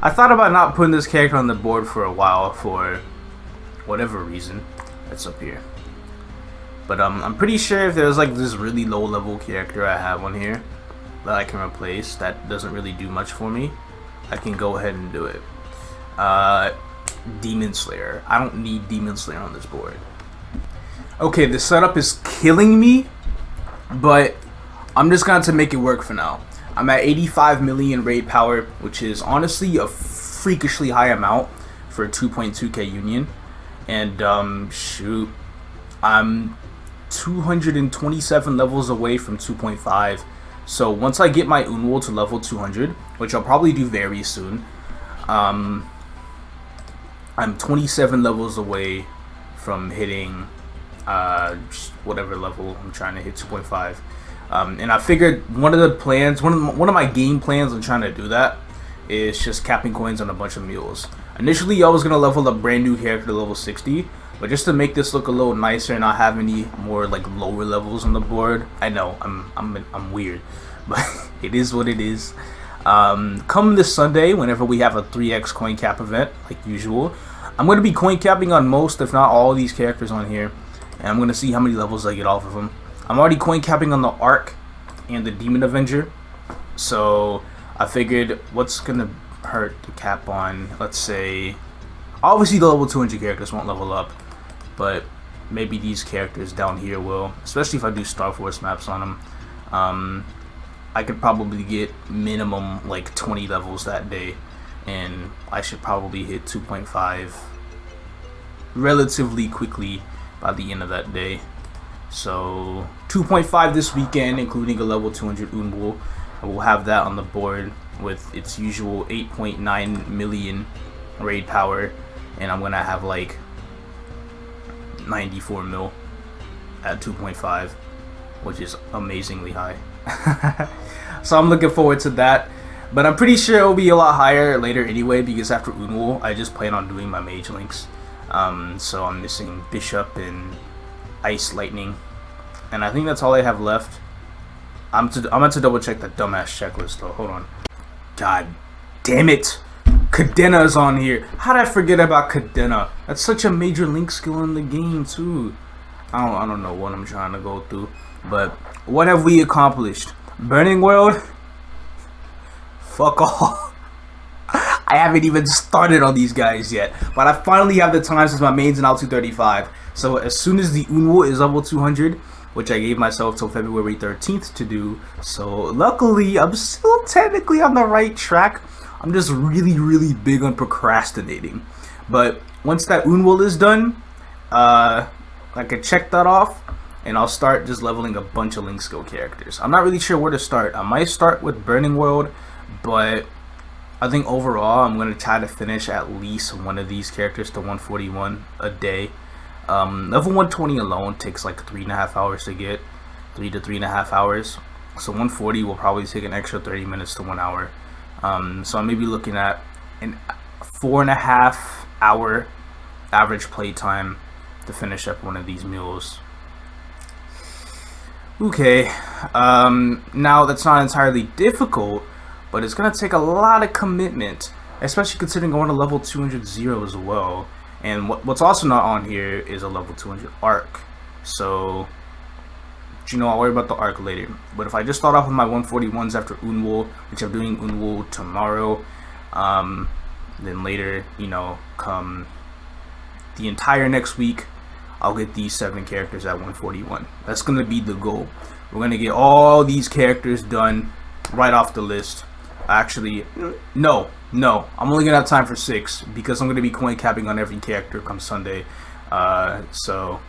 thought about not putting this character on the board for a while for whatever reason. That's up here. But I'm pretty sure if there's like this really low level character I have on here that I can replace that doesn't really do much for me, I can go ahead and do it. Demon Slayer. I don't need Demon Slayer on this board. Okay, the setup is killing me, but I'm just going to make it work for now. I'm at 85 million raid power, which is honestly a freakishly high amount for a 2.2k union. And shoot, I'm 227 levels away from 2.5. So once I get my Unwool to level 200, which I'll probably do very soon, I'm 27 levels away from hitting whatever level I'm trying to hit, 2.5. And I figured one of the plans, one of my game plans on trying to do that is just capping coins on a bunch of mules. Initially, I was gonna level a brand new character to level 60, but just to make this look a little nicer and not have any more like lower levels on the board. I know I'm weird, but it is what it is. Come this Sunday, whenever we have a 3x coin cap event, like usual, I'm gonna be coin capping on most, if not all, of these characters on here, and I'm gonna see how many levels I get off of them. I'm already coin capping on the Arc and the Demon Avenger, so I figured what's gonna hurt to cap on, let's say, obviously the level 200 characters won't level up, but maybe these characters down here will, especially if I do Star Force maps on them. I could probably get minimum like 20 levels that day, and I should probably hit 2.5 relatively quickly by the end of that day. So 2.5 this weekend, including a level 200 Unwool. I will have that on the board with its usual 8.9 million raid power, and I'm gonna have like 94 mil at 2.5, which is amazingly high. So I'm looking forward to that, but I'm pretty sure it'll be a lot higher later anyway, because after Unwool I just plan on doing my mage links. So I'm missing Bishop and Ice Lightning, and I think that's all I have left. I'm about to double check that dumbass checklist though. Hold on. God damn it, Cadena's on here. How did I forget about Cadena? That's such a major link skill in the game too. I don't know what I'm trying to go through, but what have we accomplished? Burning World? Fuck all. I haven't even started on these guys yet, but I finally have the time since my main's now 235. So as soon as the Unwool is level 200, which I gave myself till February 13th to do, so luckily I'm still technically on the right track. I'm just really big on procrastinating. But once that Unwool is done, I can check that off, and I'll start just leveling a bunch of link skill characters. I'm not really sure where to start. I might start with Burning World, but I think overall I'm going to try to finish at least one of these characters to 141 a day. Level 120 alone takes like 3.5 hours to get, 3 to 3.5 hours. So 140 will probably take an extra 30 minutes to 1 hour. So I may be looking at an 4.5 hour average play time to finish up one of these mules. Okay, now that's not entirely difficult, but it's gonna take a lot of commitment, especially considering going to level 200 zero as well. And what's also not on here is a level 200 Arc. So, you know, I'll worry about the Arc later. But if I just start off with my 141s after Unwool, which I'm doing Unwool tomorrow, then later, you know, come the entire next week, I'll get these 7 characters at 141. That's gonna be the goal. We're gonna get all these characters done right off the list. Actually, no, I'm only gonna have time for 6 because I'm gonna be coin capping on every character come Sunday. So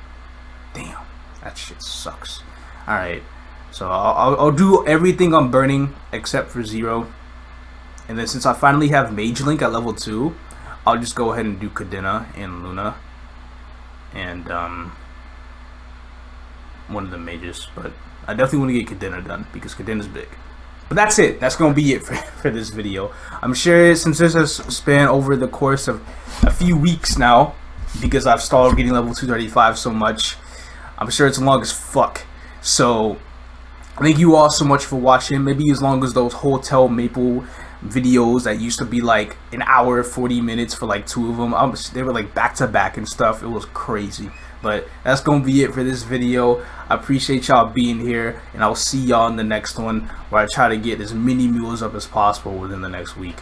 damn, that shit sucks. Alright, so I'll do everything on burning except for 0, and then since I finally have Mage Link at level 2, I'll just go ahead and do Cadena and Luna and one of the mages. But I definitely want to get Cadena done because Cadena's big. But that's it. That's going to be it for this video. I'm sure since this has spanned over the course of a few weeks now, because I've stalled getting level 235 so much, I'm sure it's long as fuck. So, thank you all so much for watching. Maybe as long as those Hotel Maple videos that used to be like an hour, 40 minutes for like 2 of them. They were like back to back and stuff. It was crazy. But that's gonna be it for this video. I appreciate y'all being here, and I'll see y'all in the next one where I try to get as many mules up as possible within the next week.